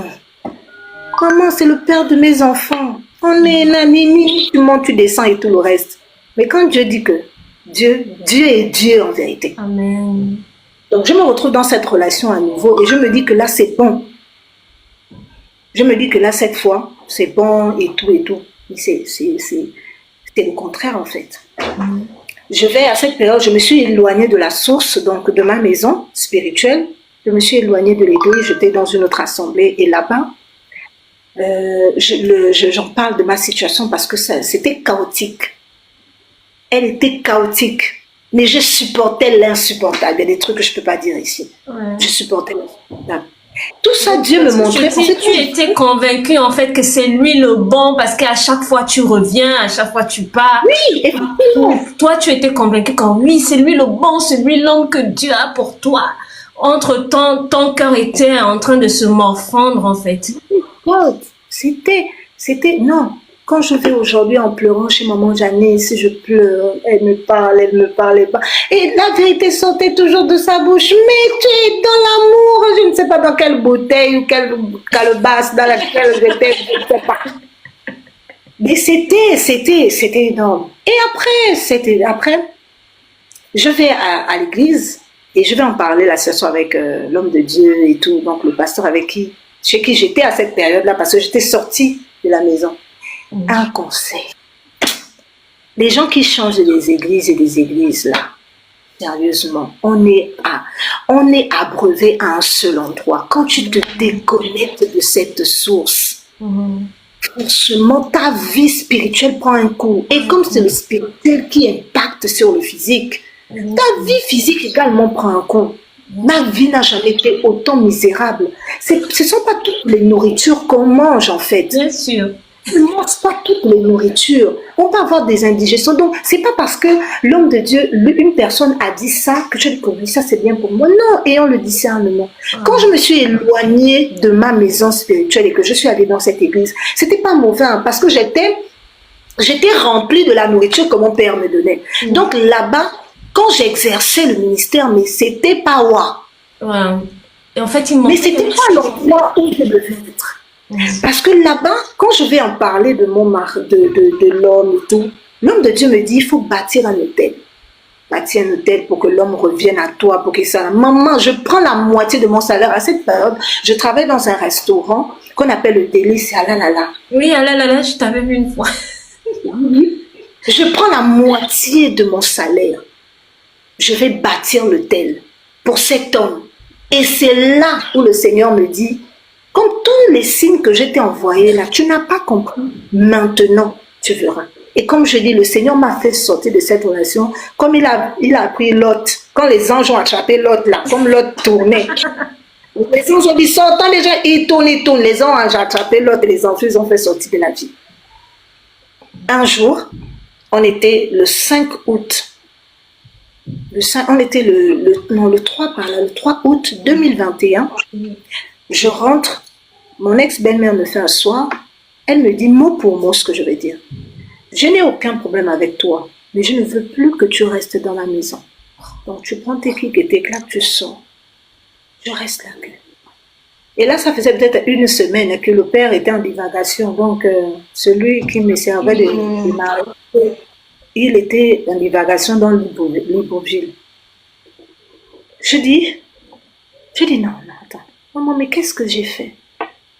Maman, c'est le père de mes enfants. On est nanini, tu montes, tu descends et tout le reste. Mais quand Dieu dit que Dieu est Dieu en vérité. Amen. Donc je me retrouve dans cette relation à nouveau et je me dis que là c'est bon. Je me dis que là cette fois c'est bon et tout et tout. Mais c'est le contraire en fait. Je vais à cette période, je me suis éloignée de la source, donc de ma maison spirituelle. Je me suis éloignée de l'église, j'étais dans une autre assemblée et là-bas, j'en parle de ma situation parce que c'était chaotique. Elle était chaotique, mais je supportais l'insupportable. Il y a des trucs que je ne peux pas dire ici. Je supportais l'insupportable. Tout ça, Dieu me montrait. Tu étais convaincue en fait que c'est lui le bon parce qu'à chaque fois tu reviens, à chaque fois tu pars. Oui, effectivement. Toi, tu étais convaincue que oui, c'est lui le bon, c'est lui l'homme que Dieu a pour toi. Entre-temps, ton cœur était en train de se morfondre en fait. C'était, non. Quand je vais aujourd'hui en pleurant chez maman Janice, je pleure, elle me parlait pas. Et la vérité sortait toujours de sa bouche. Mais tu es dans l'amour, je ne sais pas dans quelle bouteille ou quelle calebasse dans laquelle j'étais, je ne sais pas. Mais c'était énorme. Et après, je vais à l'église et je vais en parler la session avec l'homme de Dieu et tout, donc le pasteur chez qui j'étais à cette période-là, parce que j'étais sortie de la maison. Un conseil. Les gens qui changent des églises et des églises là, sérieusement, on est abreuvé à un seul endroit. Quand tu te déconnectes de cette source, franchement, ta vie spirituelle prend un coup. Et comme c'est le spirituel qui impacte sur le physique, ta vie physique également prend un coup. Ma vie n'a jamais été autant misérable. Ce ne sont pas toutes les nourritures qu'on mange en fait. Bien sûr. On ne mange pas toutes les nourritures. On va avoir des indigestions. Donc, ce n'est pas parce que l'homme de Dieu, une personne a dit ça, que je dis que oui, ça c'est bien pour moi. Non, ayons le discernement. Quand je me suis éloignée de ma maison spirituelle et que je suis allée dans cette église, ce n'était pas mauvais parce que j'étais remplie de la nourriture que mon père me donnait. Donc là-bas, quand j'exerçais le ministère, mais c'était pas ouais. Et en fait, mais c'était pas l'endroit où je devais être. Parce que là-bas, quand je vais en parler de mon mari, de l'homme et tout, l'homme de Dieu me dit, il faut bâtir un hôtel. Bâtir un hôtel pour que l'homme revienne à toi, pour qu'il soit là. Maman, je prends la moitié de mon salaire. À cette période, je travaille dans un restaurant qu'on appelle le Délice à Alalala. Oui, Alalala, je t'avais vu une fois. Je prends la moitié de mon salaire. Je vais bâtir l'hôtel pour cet homme. Et c'est là où le Seigneur me dit, comme tous les signes que je t'ai envoyés là, tu n'as pas compris. Maintenant, tu verras. Et comme je dis, le Seigneur m'a fait sortir de cette relation, comme il a pris Lot. Quand les anges ont attrapé Lot là, comme Lot tournait. Les gens ont dit, sortant les gens, ils tournent. Les gens ont attrapé l'autre, les enfants, ils ont fait sortir de la vie. Un jour, on était le 5 août. On était le 3 par là, le 3 août 2021. Je rentre, mon ex-belle-mère me fait asseoir. Elle me dit mot pour mot ce que je vais dire. Je n'ai aucun problème avec toi, mais je ne veux plus que tu restes dans la maison. Donc tu prends tes clics et tes claques, tu sors. Je reste là. Et là, ça faisait peut-être une semaine que le père était en divagation. Donc, celui qui me servait de mari, il était en divagation dans Libreville. Je dis non, attends. Maman, mais qu'est-ce que j'ai fait?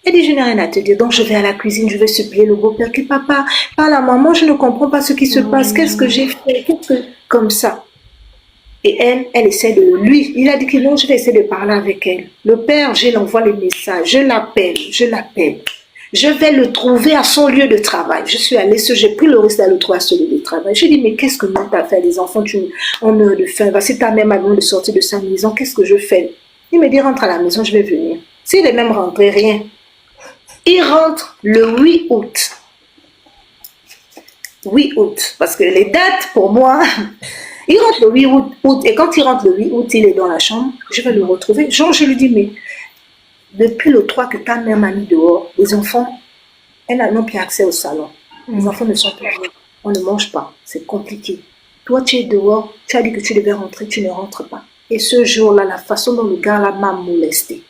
Elle dit, je n'ai rien à te dire. Donc, je vais à la cuisine, je vais supplier le beau-père. Que papa, parle à maman, je ne comprends pas ce qui se passe. Qu'est-ce que j'ai fait? Comme ça. Et elle essaie de lui. Il a dit que non, je vais essayer de parler avec elle. Le père, je l'envoie les messages. Je l'appelle. Je vais le trouver à son lieu de travail. Je suis allée, j'ai pris le risque d'aller le trouver à son lieu de travail. Je lui ai dit, mais qu'est-ce que nous t'as fait? Les enfants, on meurt de faim. Si ta mère m'a demandé de sortir de sa maison, qu'est-ce que je fais? Il me dit, rentre à la maison, je vais venir. S'il est même rentré, rien. Il rentre le 8 août. 8 août. Parce que les dates, pour moi, il rentre le 8 août. Et quand il rentre le 8 août, il est dans la chambre. Je vais le retrouver. Genre, je lui dis, mais depuis le 3 que ta mère m'a mis dehors, les enfants, elles n'ont plus accès au salon. Les enfants ne sont plus venus. On ne mange pas. C'est compliqué. Toi, tu es dehors. Tu as dit que tu devais rentrer. Tu ne rentres pas. Et ce jour-là, la façon dont le gars-là m'a molesté.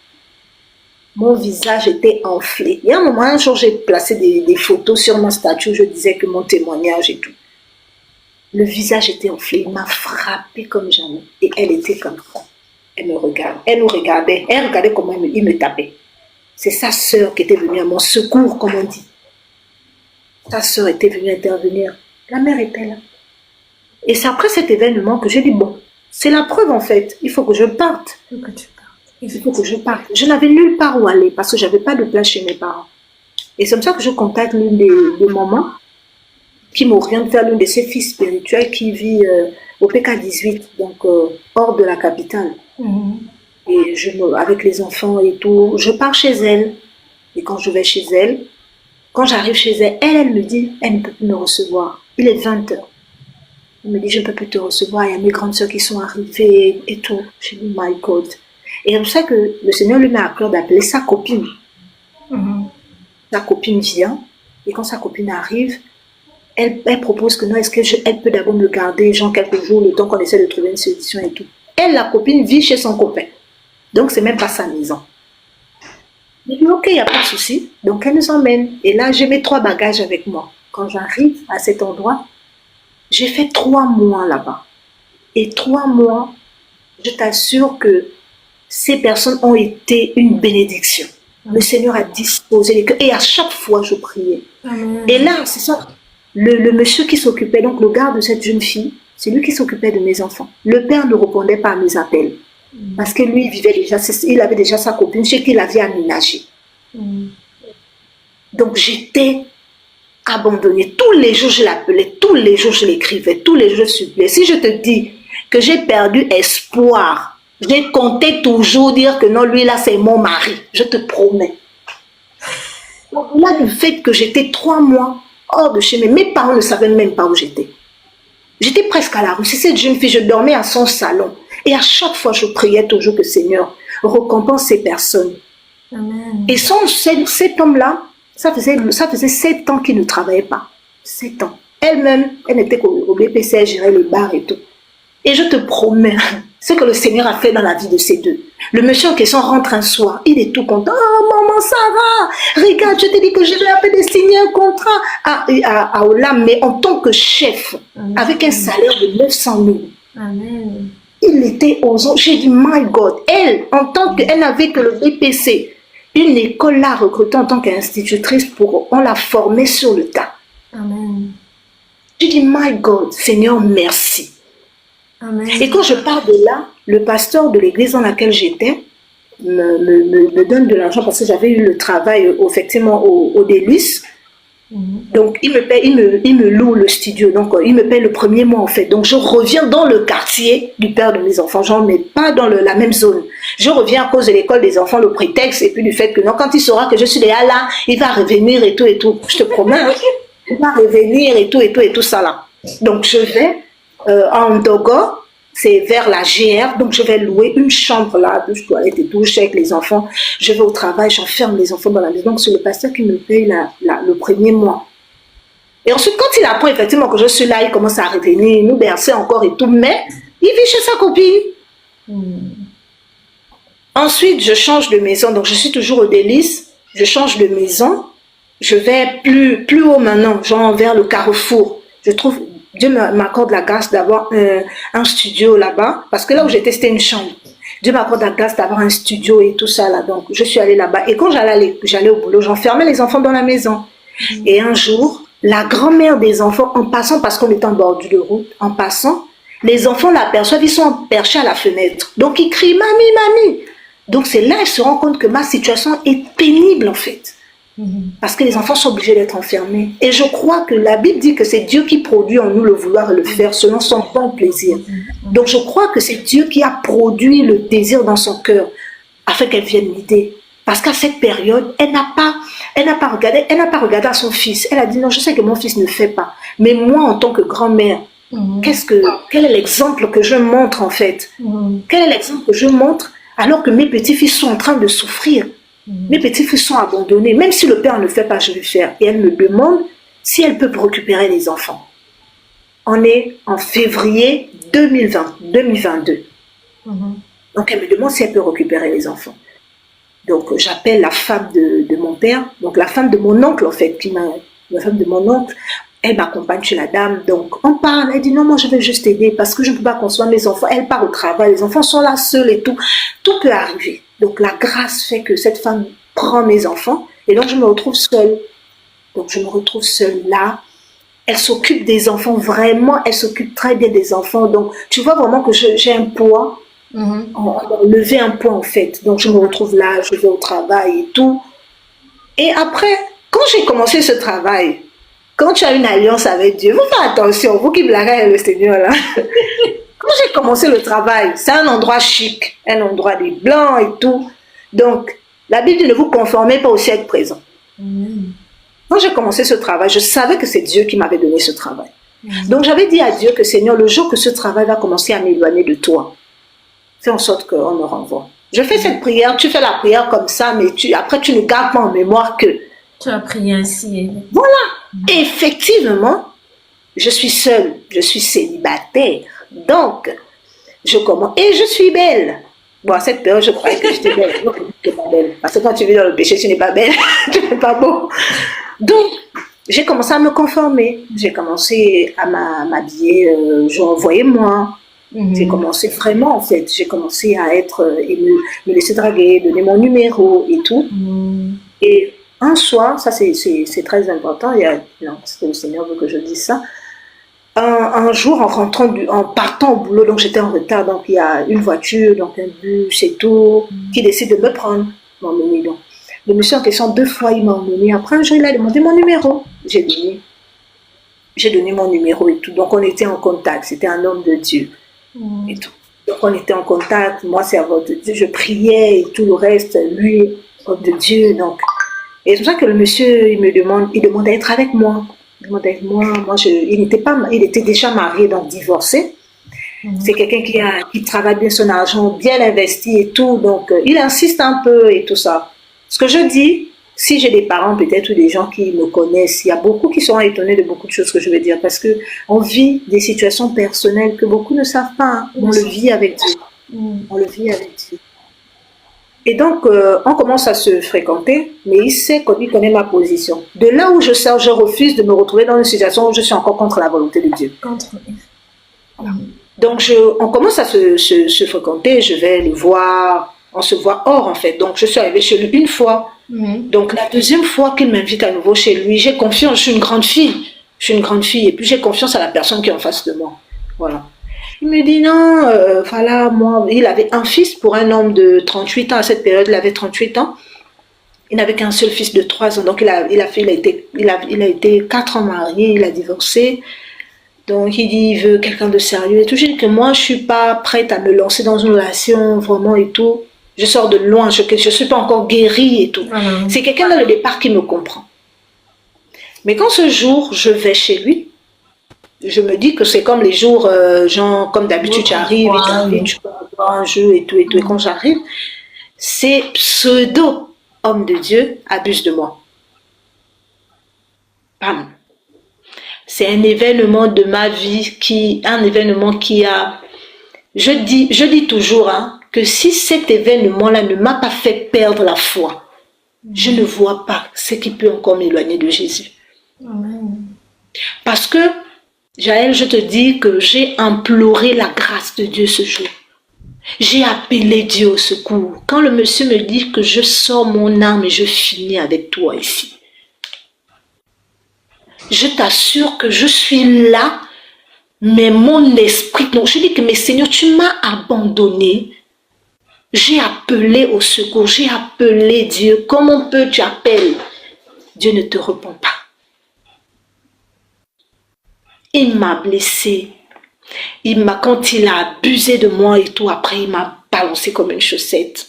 Mon visage était enflé. Il y a un moment, un jour, j'ai placé des photos sur mon statut où je disais que mon témoignage et tout. Le visage était enflé. Il m'a frappé comme jamais. Et elle était comme ça. Elle me regarde. Elle nous regardait. Elle regardait comment il me tapait. C'est sa sœur qui était venue à mon secours, comme on dit. Sa sœur était venue intervenir. La mère était là. Et c'est après cet événement que j'ai dit, bon, c'est la preuve en fait. Il faut que je parte. Il faut que je parte. Je n'avais nulle part où aller parce que je n'avais pas de place chez mes parents. Et c'est comme ça que je contacte l'une des mamans qui m'oriente vers l'une de ses filles spirituelles qui vit au PK18, donc hors de la capitale. Et avec les enfants et tout, je pars chez elle. Et quand je vais chez elle, quand j'arrive chez elle, elle me dit, elle ne peut plus me recevoir. Il est 20h. Elle me dit, je ne peux plus te recevoir. Il y a mes grandes soeurs qui sont arrivées et tout. Je dis, my God. Et c'est pour ça que le Seigneur lui met à cœur d'appeler sa copine. Sa copine vient. Et quand sa copine arrive, elle propose que non, est-ce qu'elle peut d'abord me garder, genre quelques jours, le temps qu'on essaie de trouver une solution et tout. Elle, la copine, vit chez son copain. Donc, c'est même pas sa maison. Je dis, ok, il n'y a pas de souci. Donc, elle nous emmène. Et là, j'ai mes 3 bagages avec moi. Quand j'arrive à cet endroit, j'ai fait 3 mois là-bas. Et 3 mois, je t'assure que ces personnes ont été une bénédiction. Le Seigneur a disposé les cœurs. Et à chaque fois, je priais. Et là, c'est ça. Le monsieur qui s'occupait, donc le gars de cette jeune fille, c'est lui qui s'occupait de mes enfants. Le père ne répondait pas à mes appels. Parce que lui, il avait déjà sa copine, chez qui il avait aménagé. Donc j'étais abandonnée. Tous les jours, je l'appelais, tous les jours, je l'écrivais, tous les jours, je suppliais. Si je te dis que j'ai perdu espoir, j'ai compté toujours dire que non, lui là, c'est mon mari. Je te promets. Au-delà du fait que j'étais 3 mois hors de chez mes parents ne savaient même pas où j'étais. J'étais presque à la rue. C'est cette jeune fille, je dormais à son salon. Et à chaque fois, je priais toujours que Seigneur récompense ces personnes. Amen. Et cet homme-là, ça faisait 7 ans qu'il ne travaillait pas. 7 ans. Elle-même, elle était au BPC, elle gérait les bars et tout. Et je te promets, ce que le Seigneur a fait dans la vie de ces deux. Le monsieur en question rentre un soir, il est tout content. Oh maman, ça va. Regarde, je t'ai dit que je vais appeler de signer un contrat à Olam, mais en tant que chef, avec un salaire de 900 000. Amen. Il était aux anges. J'ai dit, my God, elle, en tant qu'elle n'avait que le BPC, une école l'a recrutée en tant qu'institutrice on l'a formée sur le tas. Amen. J'ai dit, my God, Seigneur, merci. Amen. Et quand je pars de là, le pasteur de l'église dans laquelle j'étais me donne de l'argent parce que j'avais eu le travail effectivement au Délus. Donc, il me loue le studio. Donc, il me paye le premier mois, en fait. Donc, je reviens dans le quartier du père de mes enfants. Genre, mais pas dans la même zone. Je reviens à cause de l'école des enfants, le prétexte, et puis du fait que non, quand il saura que je suis déjà là, il va revenir et tout, et tout. Je te promets, hein, il va revenir et tout ça là. Donc, je vais en Dogo, c'est vers la GR, donc je vais louer une chambre là, douche, toilette et tout, je suis avec les enfants, je vais au travail, j'enferme les enfants dans la maison, donc c'est le pasteur qui me paye le premier mois. Et ensuite, quand il apprend effectivement que je suis là, il commence à revenir, nous bercer encore et tout, mais il vit chez sa copine. Ensuite, je change de maison, donc je suis toujours au Délices, je change de maison, je vais plus haut maintenant, genre vers le Carrefour. Je trouve... Dieu m'accorde la grâce d'avoir un studio là-bas, parce que là où j'étais, c'était une chambre. Dieu m'accorde la grâce d'avoir un studio et tout ça là. Donc, je suis allée là-bas. Et quand j'allais au boulot, j'enfermais les enfants dans la maison. Et un jour, la grand-mère des enfants, en passant, parce qu'on était en bordure de route, en passant, les enfants l'aperçoivent, ils sont perchés à la fenêtre. Donc, ils crient « Mamie, mamie !» Donc, c'est là qu'ils se rendent compte que ma situation est pénible, en fait. Parce que les enfants sont obligés d'être enfermés. Et je crois que la Bible dit que c'est Dieu qui produit en nous le vouloir et le faire selon son bon plaisir. Donc je crois que c'est Dieu qui a produit le désir dans son cœur afin qu'elle vienne m'aider. Parce qu'à cette période, elle n'a pas regardé à son fils. Elle a dit non, je sais que mon fils ne fait pas. Mais moi, en tant que grand-mère, quel est l'exemple que je montre en fait? Quel est l'exemple que je montre alors que mes petits-fils sont en train de souffrir? Mes petits-fils sont abandonnés. Même si le père ne fait pas, je vais faire. Et elle me demande si elle peut récupérer les enfants. On est en février 2022. Donc, elle me demande si elle peut récupérer les enfants. Donc, j'appelle la femme de mon père, donc la femme de mon oncle, en fait, la femme de mon oncle. Elle m'accompagne chez la dame. Donc, on parle. Elle dit non, moi, je vais juste aider parce que je ne peux pas concevoir mes enfants. Elle part au travail. Les enfants sont là seuls et tout. Tout peut arriver. Donc, la grâce fait que cette femme prend mes enfants et donc je me retrouve seule. Donc, je me retrouve seule là. Elle s'occupe des enfants, vraiment, elle s'occupe très bien des enfants. Donc, tu vois vraiment que j'ai un poids, on a levé un poids en fait. Donc, je me retrouve là, je vais au travail et tout. Et après, quand j'ai commencé ce travail, quand tu as une alliance avec Dieu, vous faites attention, vous qui blaguez le Seigneur là. Quand j'ai commencé le travail, c'est un endroit chic, un endroit des blancs et tout. Donc, la Bible dit ne vous conformez pas au siècle présent. Quand j'ai commencé ce travail, je savais que c'est Dieu qui m'avait donné ce travail. Donc, j'avais dit à Dieu que Seigneur, le jour que ce travail va commencer à m'éloigner de toi, fais en sorte qu'on me renvoie. Je fais cette prière, tu fais la prière comme ça, mais après tu ne gardes pas en mémoire que... Tu as prié ainsi. Voilà. Effectivement, je suis seule, je suis célibataire. Donc, je commence. Et je suis belle. Bon, à cette période, je croyais que j'étais belle. Non, je n'étais pas belle. Parce que quand tu vis dans le péché, tu n'es pas belle. Tu n'es pas beau. Donc, j'ai commencé à me conformer. J'ai commencé à m'habiller. Genre, voyez-moi. J'ai commencé vraiment, en fait. J'ai commencé à être. Et me laisser draguer, donner mon numéro et tout. Et un soir, ça c'est très important. Non, c'est le Seigneur veut que je dise ça. Un jour, en partant au boulot, donc j'étais en retard, donc il y a une voiture, donc un bus et tout, qui décide de me prendre, m'emmener. Donc, le monsieur en question, 2 fois, il m'a emmené. Après, un jour, il a demandé mon numéro. J'ai donné mon numéro et tout. Donc, on était en contact. C'était un homme de Dieu et tout. Donc, on était en contact. Moi, c'est à de Dieu. Je priais et tout le reste. Lui, homme de Dieu. Donc, et c'est pour ça que le monsieur, il demande d'être avec moi. Moi, il était déjà marié, donc divorcé. C'est quelqu'un qui travaille bien son argent, bien investi et tout. Donc, il insiste un peu et tout ça. Ce que je dis, si j'ai des parents peut-être ou des gens qui me connaissent, il y a beaucoup qui seront étonnés de beaucoup de choses que je vais dire parce qu'on vit des situations personnelles que beaucoup ne savent pas. Hein. On le vit avec Dieu. On le vit avec Dieu. Et donc, on commence à se fréquenter, mais il connaît ma position. De là où je sors, je refuse de me retrouver dans une situation où je suis encore contre la volonté de Dieu. Donc, on commence à se fréquenter, je vais le voir, on se voit hors en fait. Donc, je suis arrivée chez lui une fois. Donc, la deuxième fois qu'il m'invite à nouveau chez lui, j'ai confiance, je suis une grande fille. Et puis j'ai confiance à la personne qui est en face de moi. Voilà. Il me dit non, voilà, moi, il avait un fils pour un homme de 38 ans. À cette période, il avait 38 ans. Il n'avait qu'un seul fils de 3 ans. Donc, il a été 4 ans marié, il a divorcé. Donc, il dit, il veut quelqu'un de sérieux et tout. J'ai dit que moi, je ne suis pas prête à me lancer dans une relation vraiment et tout. Je sors de loin, je ne suis pas encore guérie et tout. C'est quelqu'un dans le départ qui me comprend. Mais quand ce jour, je vais chez lui, je me dis que c'est comme les jours, genre, comme d'habitude, tu arrives, tu peux avoir un jeu et tout. Et quand j'arrive, ces pseudo-hommes de Dieu abusent de moi. Bam. C'est un événement de ma vie un événement qui a... Je dis toujours que si cet événement-là ne m'a pas fait perdre la foi, je ne vois pas ce qui peut encore m'éloigner de Jésus. Amen. Parce que, Jaël, je te dis que j'ai imploré la grâce de Dieu ce jour. J'ai appelé Dieu au secours. Quand le monsieur me dit que je sors mon âme et je finis avec toi ici, je t'assure que je suis là, mais mon esprit, non, je dis que mais Seigneur, tu m'as abandonné. J'ai appelé au secours, j'ai appelé Dieu. Comment tu appelles? Dieu ne te répond pas. Il m'a blessé. Quand il a abusé de moi et tout, après il m'a balancé comme une chaussette.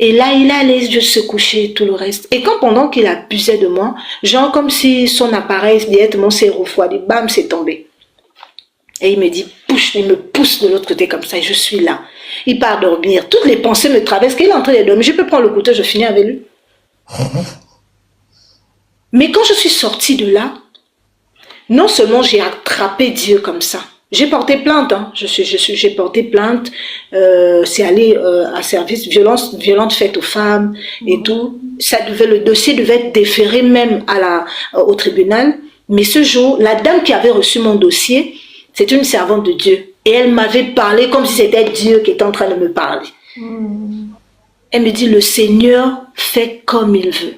Et là, il a les yeux se coucher et tout le reste. Et pendant qu'il abusait de moi, genre comme si son appareil directement s'est refroidi, bam, c'est tombé. Et il me dit, il me pousse de l'autre côté comme ça, et je suis là. Il part dormir. Toutes les pensées me traversent. Qu'il est en train de dormir, je peux prendre le couteau, je finis avec lui. Mais quand je suis sortie de là, non seulement j'ai attrapé Dieu comme ça, j'ai porté plainte, j'ai porté plainte, c'est allé à service, violence faite aux femmes et tout. Le dossier devait être déféré même au tribunal. Mais ce jour, la dame qui avait reçu mon dossier, c'est une servante de Dieu. Et elle m'avait parlé comme si c'était Dieu qui était en train de me parler. Elle me dit, le Seigneur fait comme il veut.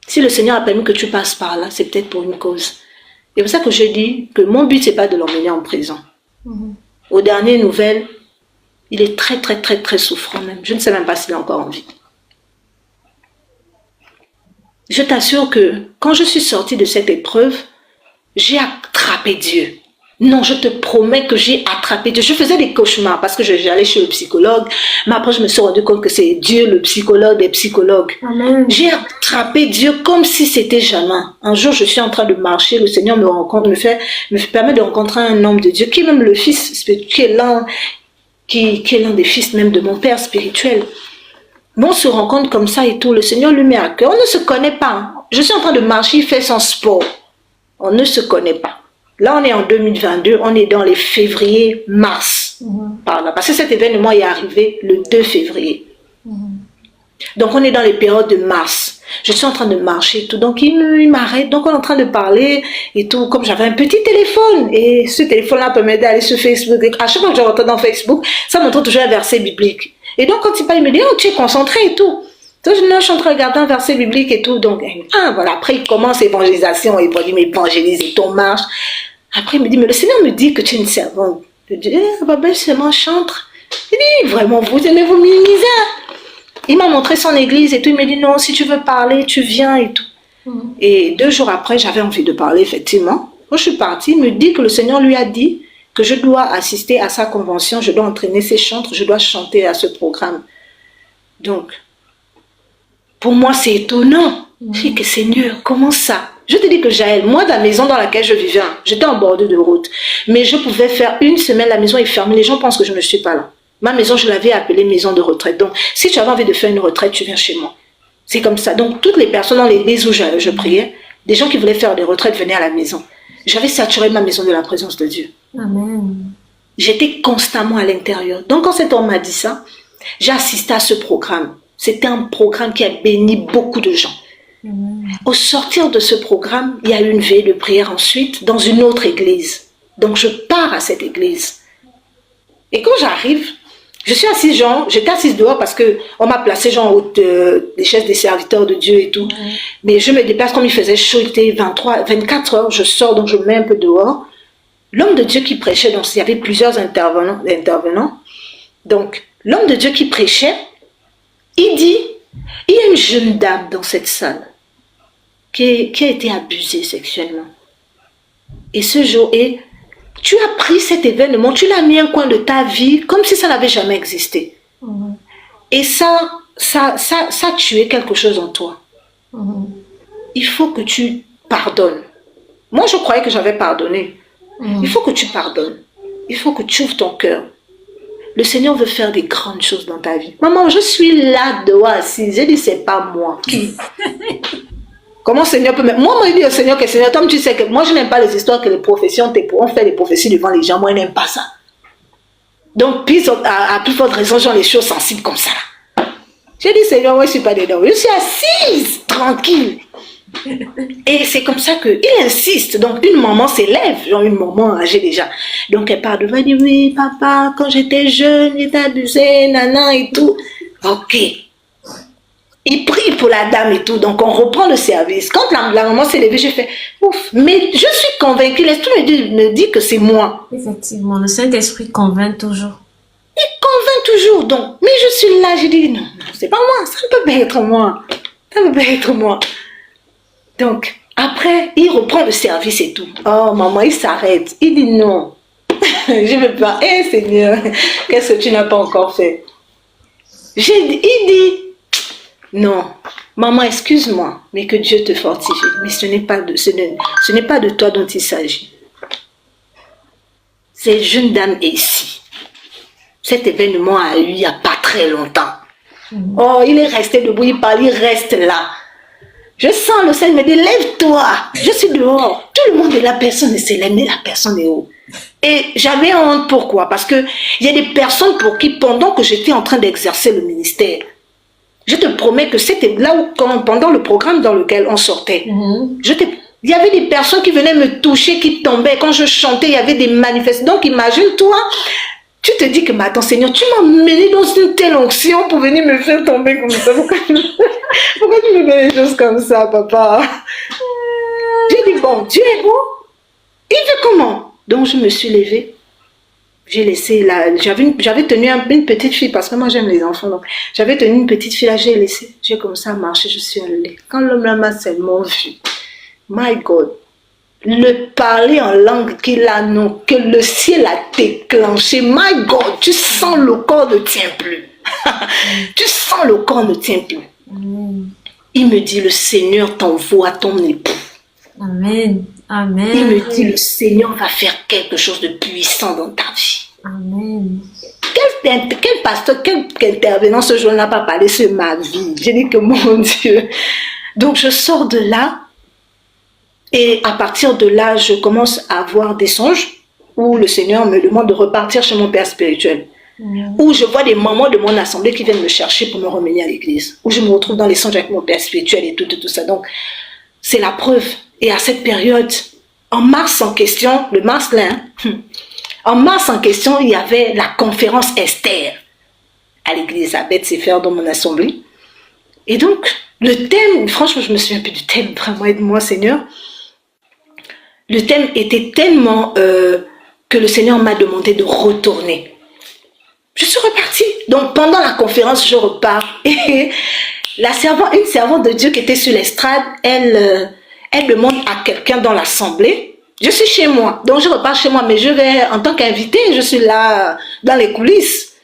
Si le Seigneur a permis que tu passes par là, c'est peut-être pour une cause. C'est pour ça que je dis que mon but, c'est pas de l'emmener en prison. Aux dernières nouvelles, il est très, très, très, très souffrant même. Je ne sais même pas s'il est encore en vie. Je t'assure que quand je suis sortie de cette épreuve, j'ai attrapé Dieu. Non, je te promets que j'ai attrapé Dieu. Je faisais des cauchemars parce que j'allais chez le psychologue. Mais après, je me suis rendu compte que c'est Dieu, le psychologue des psychologues. Amen. J'ai attrapé Dieu comme si c'était jamais. Un jour, je suis en train de marcher. Le Seigneur me permet de rencontrer un homme de Dieu qui est même le fils, qui est l'un des fils même de mon père spirituel. Mais on se rencontre comme ça et tout. Le Seigneur lui met à cœur. On ne se connaît pas. Je suis en train de marcher, il fait son sport. On ne se connaît pas. Là, on est en 2022, on est dans les février-mars. Par là, parce que cet événement est arrivé le 2 février. Donc, on est dans les périodes de mars. Je suis en train de marcher et tout. Donc, il m'arrête. Donc, on est en train de parler et tout. Comme j'avais un petit téléphone. Et ce téléphone-là permet d'aller sur Facebook. À chaque fois que je rentre dans Facebook, ça montre toujours un verset biblique. Et donc, quand il parle, il me dit, oh, tu es concentré et tout. Donc, je suis en train de regarder un verset biblique et tout. Donc, voilà. Après, il commence l'évangélisation. Il va dire, mais évangélise et ton marche. Après, il me dit, mais le Seigneur me dit que tu es une servante. Je dis, Babel, c'est mon chantre. Il dit, vraiment, vous aimez vous minimiser. Il m'a montré son église et tout. Il me dit, non, si tu veux parler, tu viens et tout. Et 2 jours après, j'avais envie de parler, effectivement. Quand je suis partie, il me dit que le Seigneur lui a dit que je dois assister à sa convention, je dois entraîner ses chantres, je dois chanter à ce programme. Donc, pour moi, c'est étonnant. Je dis que Seigneur, comment ça? Je te dis que Jaël, moi, la maison dans laquelle je vivais, j'étais en bordure de route. Mais je pouvais faire 1 semaine, la maison est fermée. Les gens pensent que je ne suis pas là. Ma maison, je l'avais appelée maison de retraite. Donc, si tu avais envie de faire une retraite, tu viens chez moi. C'est comme ça. Donc, toutes les personnes dans l'église où je priais, des gens qui voulaient faire des retraites venaient à la maison. J'avais saturé ma maison de la présence de Dieu. Amen. J'étais constamment à l'intérieur. Donc, quand cet homme m'a dit ça, j'ai assisté à ce programme. C'était un programme qui a béni beaucoup de gens. Au sortir de ce programme, il y a eu une veille de prière ensuite dans une autre église. Donc je pars à cette église. Et quand j'arrive, je suis assise j'étais assise dehors parce qu'on m'a placé en haut des chaises des serviteurs de Dieu et tout. Mais je me déplace comme il faisait chaud, il était 24 heures, je sors donc je me mets un peu dehors. L'homme de Dieu qui prêchait, donc il y avait plusieurs intervenants. Donc l'homme de Dieu qui prêchait, il dit, il y a une jeune dame dans cette salle qui a été abusée sexuellement. Et ce jour, et tu as pris cet événement, tu l'as mis un coin de ta vie comme si ça n'avait jamais existé. Et ça a tué quelque chose en toi. Il faut que tu pardonnes. Moi, je croyais que j'avais pardonné. Il faut que tu pardonnes. Il faut que tu ouvres ton cœur. Le Seigneur veut faire des grandes choses dans ta vie. Maman, je suis là dehors assise. J'ai dit, c'est pas moi. Qui? Comment le Seigneur peut... Moi, je dis au Seigneur que Seigneur, comme tu sais que moi, je n'aime pas les histoires que les prophéties, on fait des prophéties devant les gens. Moi, je n'aime pas ça. Donc, puis, à plus forte raison, genre les choses sensibles comme ça. J'ai dit, Seigneur, moi, je ne suis pas dedans. Je suis assise, tranquille. Et c'est comme ça qu'il insiste. Donc, une maman s'élève, genre une maman âgée déjà. Donc, elle parle devant, elle dit, oui, papa, quand j'étais jeune, j'étais abusée, nana et tout. Ok. Il prie pour la dame et tout. Donc, on reprend le service. Quand la maman s'est levée, j'ai fait, ouf, mais je suis convaincue. L'esprit me dit que c'est moi. Effectivement, le Saint-Esprit convainc toujours. Il convainc toujours. Donc, mais je suis là, j'ai dit, non, c'est pas moi, ça ne peut pas être moi. Ça ne peut pas être moi. Donc, après, il reprend le service et tout. Oh, maman, il s'arrête. Il dit non. Je ne veux pas. Eh, Seigneur, qu'est-ce que tu n'as pas encore fait? Il dit, non, maman, excuse-moi, mais que Dieu te fortifie. Mais ce n'est pas de toi dont il s'agit. Cette jeune dame est ici. Cet événement a eu il n'y a pas très longtemps. Oh, il est resté debout, il parle, il reste là. Je sens le Seigneur me dit, lève-toi. Je suis dehors. Tout le monde est là, personne ne s'élève, mais la personne est haut. Et j'avais honte, pourquoi? Parce qu'il y a des personnes pour qui, pendant que j'étais en train d'exercer le ministère, je te promets que c'était là où, pendant le programme dans lequel on sortait, il y avait des personnes qui venaient me toucher, qui tombaient. Quand je chantais, il y avait des manifestations. Donc imagine-toi, tu te dis que, mais attends Seigneur, tu m'as mené dans une telle onction pour venir me faire tomber comme ça. Pourquoi tu me fais des choses comme ça, papa? J'ai dit, bon, Dieu est bon. Il fait comment? Donc je me suis levée. J'ai laissé là, j'avais tenu une petite fille, parce que moi j'aime les enfants. Donc j'avais tenu une petite fille là, j'ai laissé. J'ai comme ça marché, je suis allée. Quand l'homme là m'a seulement vu, my God, le parler en langue que le ciel a déclenché, my God, tu sens le corps ne tient plus. Tu sens le corps ne tient plus. Il me dit, le Seigneur t'envoie ton époux. Amen. Amen. Il me dit, le Seigneur va faire quelque chose de puissant dans ta vie. Amen. Quel pasteur, quel intervenant ce jour n'a pas parlé sur ma vie? J'ai dit que mon Dieu. Donc je sors de là. Et à partir de là, je commence à avoir des songes où le Seigneur me demande de repartir chez mon père spirituel. Où je vois des mamans de mon assemblée qui viennent me chercher pour me ramener à l'église. Où je me retrouve dans les songes avec mon père spirituel et tout ça. Donc, c'est la preuve. Et à cette période, en mars en question, le mars là, en mars en question, il y avait la conférence Esther à l'église à Beth-Sefer dans mon assemblée. Et donc, le thème, franchement, je me souviens plus du thème, vraiment aide-moi Seigneur. Le thème était tellement que le Seigneur m'a demandé de retourner. Je suis repartie. Donc pendant la conférence, je repars. Et une servante de Dieu qui était sur l'estrade, elle demande à quelqu'un dans l'assemblée. Je suis chez moi. Donc je repars chez moi, mais je vais en tant qu'invitée, je suis là dans les coulisses.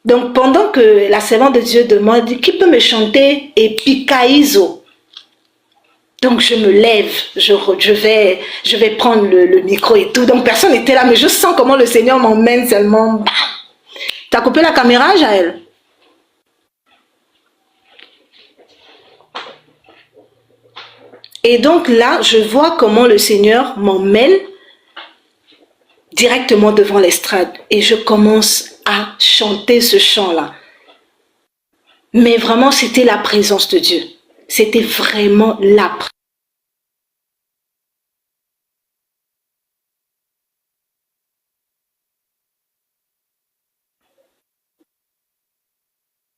Donc pendant que la servante de Dieu demande, qui peut me chanter Epikaizo? Donc je me lève, je vais prendre le micro et tout. Donc personne n'était là, mais je sens comment le Seigneur m'emmène seulement. Bam. T'as coupé la caméra, Jaël? Et donc là, je vois comment le Seigneur m'emmène directement devant l'estrade. Et je commence à chanter ce chant-là. Mais vraiment, c'était la présence de Dieu. C'était vraiment la présence.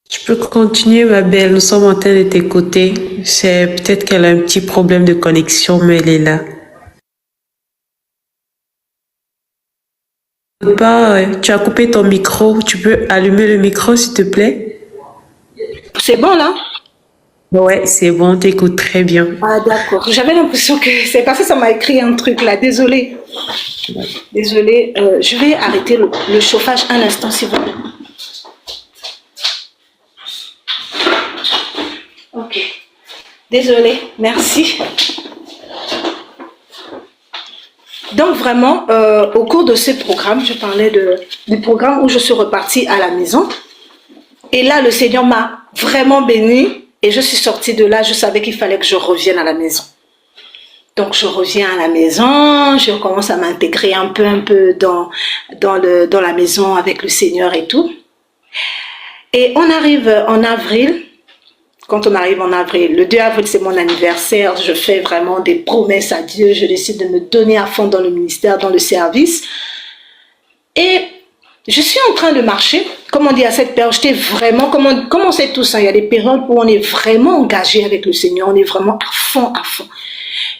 Tu peux continuer, ma belle. Nous sommes en train de t'écouter. C'est peut-être qu'elle a un petit problème de connexion, mais elle est là. Tu as coupé ton micro. Tu peux allumer le micro, s'il te plaît? C'est bon, là? Ouais, c'est bon, on t'écoute très bien. Ah, d'accord. J'avais l'impression que c'est parce que ça m'a écrit un truc là. Désolée. Désolée. Je vais arrêter le chauffage un instant, s'il vous plaît. Ok. Désolée. Merci. Donc vraiment, au cours de ce programme, je parlais du programme où je suis repartie à la maison. Et là, le Seigneur m'a vraiment bénie. Et je suis sortie de là, je savais qu'il fallait que je revienne à la maison. Donc, je reviens à la maison, je commence à m'intégrer un peu dans la maison avec le Seigneur et tout. Et on arrive en avril. Quand on arrive en avril, le 2 avril, c'est mon anniversaire. Je fais vraiment des promesses à Dieu. Je décide de me donner à fond dans le ministère, dans le service. Et je suis en train de marcher. Comme on dit à cette période, j'étais vraiment, comme on sait tous, hein, il y a des périodes où on est vraiment engagé avec le Seigneur. On est vraiment à fond, à fond.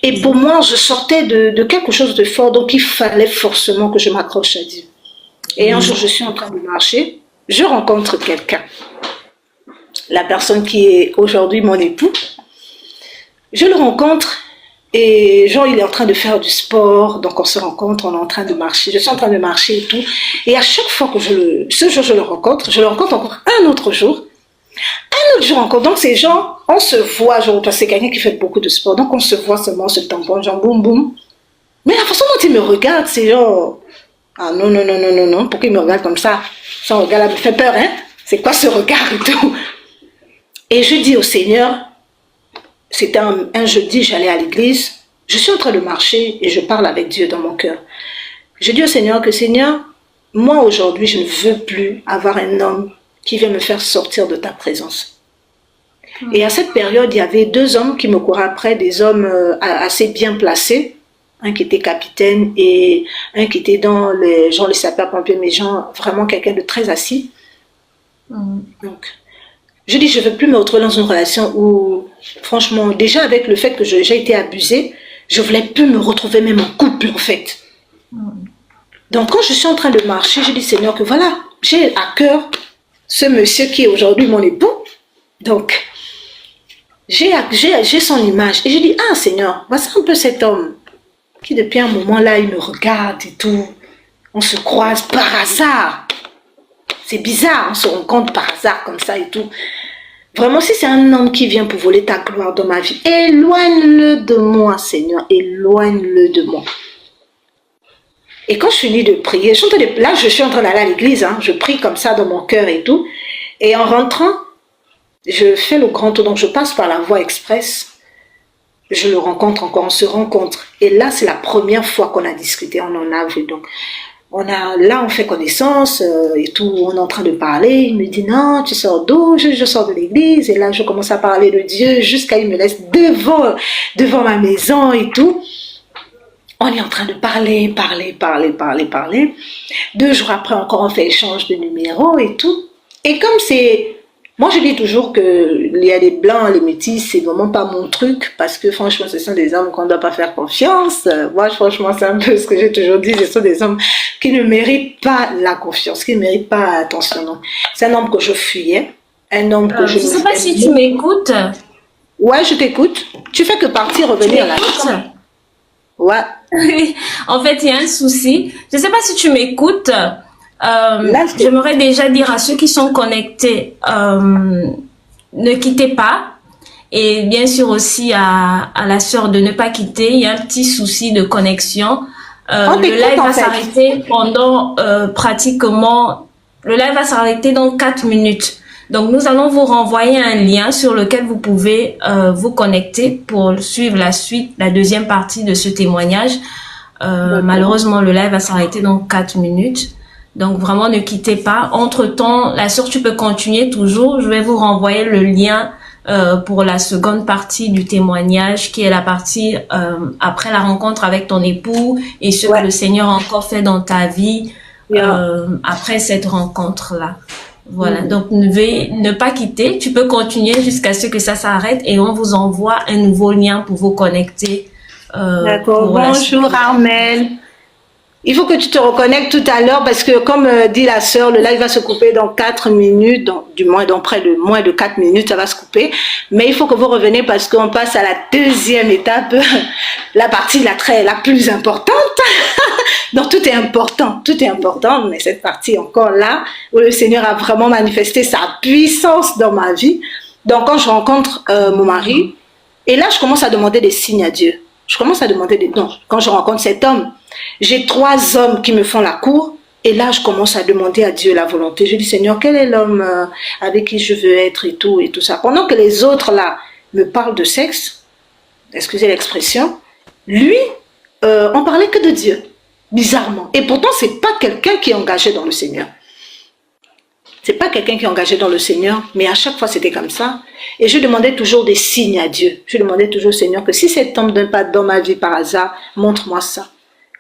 Et pour moi, je sortais de quelque chose de fort. Donc, il fallait forcément que je m'accroche à Dieu. Et un jour, je suis en train de marcher. Je rencontre quelqu'un. La personne qui est aujourd'hui mon époux. Je le rencontre. Et genre, il est en train de faire du sport, donc on se rencontre, on est en train de marcher, je suis en train de marcher et tout. Et à chaque fois que ce jour je le rencontre encore un autre jour encore. Donc ces gens, on se voit, genre, parce que c'est quelqu'un qui fait beaucoup de sport, donc on se voit seulement, on se tamponne, genre boum boum. Mais la façon dont il me regarde, c'est genre, ah non, non, non, non, non, non, pourquoi il me regarde comme ça? Son regard là me fait peur, hein? C'est quoi ce regard et tout? Et je dis au Seigneur, c'était un jeudi, j'allais à l'église, je suis en train de marcher et je parle avec Dieu dans mon cœur. Je dis au Seigneur que Seigneur, moi aujourd'hui, je ne veux plus avoir un homme qui vient me faire sortir de ta présence. Et à cette période, il y avait 2 hommes qui me couraient après, des hommes assez bien placés, un qui était capitaine et un qui était dans les sapeurs-pompiers, mais vraiment quelqu'un de très assis. Donc, je dis, je ne veux plus me retrouver dans une relation où, franchement, déjà avec le fait que j'ai été abusée, je ne voulais plus me retrouver même en couple, en fait. Donc, quand je suis en train de marcher, je dis, Seigneur, que voilà, j'ai à cœur ce monsieur qui est aujourd'hui mon époux. Donc, j'ai son image. Et je dis, ah, Seigneur, voici un peu cet homme qui, depuis un moment là, il me regarde et tout. On se croise par hasard. C'est bizarre, on se rencontre par hasard comme ça et tout. Vraiment, si c'est un homme qui vient pour voler ta gloire dans ma vie, éloigne-le de moi, Seigneur, éloigne-le de moi. Et quand je finis de prier, là je suis en train d'aller à l'église, hein, je prie comme ça dans mon cœur et tout. Et en rentrant, je fais le grand tour, donc je passe par la voie express. Je le rencontre encore, on se rencontre. Et là, c'est la première fois qu'on a discuté, on en a vu. Donc, là, on fait connaissance et tout, on est en train de parler. Il me dit, non, tu sors d'où? Je sors de l'église. Et là, je commence à parler de Dieu jusqu'à il me laisse devant ma maison et tout. On est en train de parler. 2 jours après, encore, on fait échange de numéros et tout. Et comme c'est... Moi, je dis toujours qu'il y a les blancs, les métis, c'est vraiment pas mon truc, parce que franchement, ce sont des hommes qu'on ne doit pas faire confiance. Moi, franchement, c'est un peu ce que j'ai toujours dit, ce sont des hommes qui ne méritent pas la confiance, qui ne méritent pas l'attention. Non. C'est un homme que je fuyais, un homme que je... Je ne sais pas si tu m'écoutes. Ouais, je t'écoute. Tu fais que partir, revenir là. Ouais. En fait, il y a un souci. Je ne sais pas si tu m'écoutes. J'aimerais déjà dire à ceux qui sont connectés, ne quittez pas. Et bien sûr aussi à la sœur de ne pas quitter. Il y a un petit souci de connexion. Le live va s'arrêter pendant pratiquement... Le live va s'arrêter dans 4 minutes. Donc, nous allons vous renvoyer un lien sur lequel vous pouvez vous connecter pour suivre la suite, la deuxième partie de ce témoignage. Malheureusement, le live va s'arrêter dans 4 minutes. Donc, vraiment, ne quittez pas. Entre-temps, la sœur, tu peux continuer toujours. Je vais vous renvoyer le lien pour la seconde partie du témoignage, qui est la partie après la rencontre avec ton époux et ce que le Seigneur a encore fait dans ta vie après cette rencontre-là. Voilà, donc ne pas quitter. Tu peux continuer jusqu'à ce que ça s'arrête et on vous envoie un nouveau lien pour vous connecter. D'accord, bonjour Armel. Il faut que tu te reconnectes tout à l'heure parce que comme dit la sœur, le live va se couper dans 4 minutes, du moins dans près de moins de 4 minutes, ça va se couper. Mais il faut que vous reveniez parce qu'on passe à la deuxième étape, la partie la plus importante. Donc tout est important, mais cette partie encore là, où le Seigneur a vraiment manifesté sa puissance dans ma vie. Donc quand je rencontre mon mari, et là je commence à demander des signes à Dieu. Quand je rencontre cet homme, j'ai 3 hommes qui me font la cour, et là je commence à demander à Dieu la volonté. Je dis Seigneur, quel est l'homme avec qui je veux être et tout ça. Pendant que les autres là me parlent de sexe, excusez l'expression, lui, on parlait que de Dieu, bizarrement. Et pourtant c'est pas quelqu'un qui est engagé dans le Seigneur. C'est pas quelqu'un qui est engagé dans le Seigneur, mais à chaque fois c'était comme ça. Et je demandais toujours des signes à Dieu. Je demandais toujours au Seigneur que si cet homme ne vient pas dans ma vie par hasard, montre-moi ça.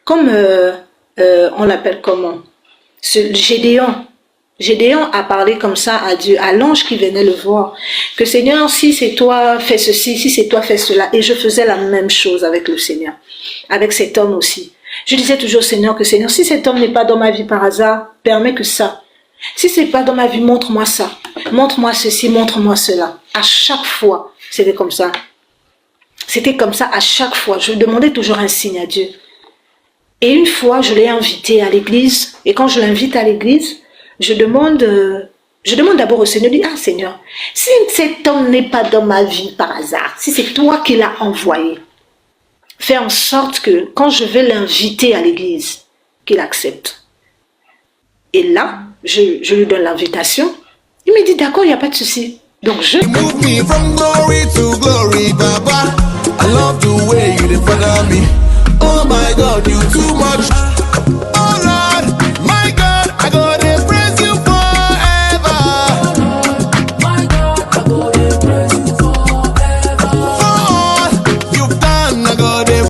Comme on l'appelle comment? Gédéon. Gédéon a parlé comme ça à Dieu, à l'ange qui venait le voir. Que Seigneur, si c'est toi, fais ceci, si c'est toi, fais cela. Et je faisais la même chose avec le Seigneur, avec cet homme aussi. Je disais toujours au Seigneur que Seigneur, si cet homme n'est pas dans ma vie par hasard, permets que ça. Si c'est pas dans ma vie, montre-moi ça. Montre-moi ceci, montre-moi cela. À chaque fois, c'était comme ça. C'était comme ça à chaque fois. Je demandais toujours un signe à Dieu. Et une fois, je l'ai invité à l'église. Et quand je l'invite à l'église, je demande d'abord au Seigneur, je dis, ah Seigneur, si cet homme n'est pas dans ma vie par hasard, si c'est toi qui l'as envoyé, fais en sorte que quand je vais l'inviter à l'église, qu'il accepte. Et là, je lui donne l'invitation. Il me dit, d'accord, il n'y a pas de souci. Donc je... You move me from glory to glory, Baba. I love the way you defend me.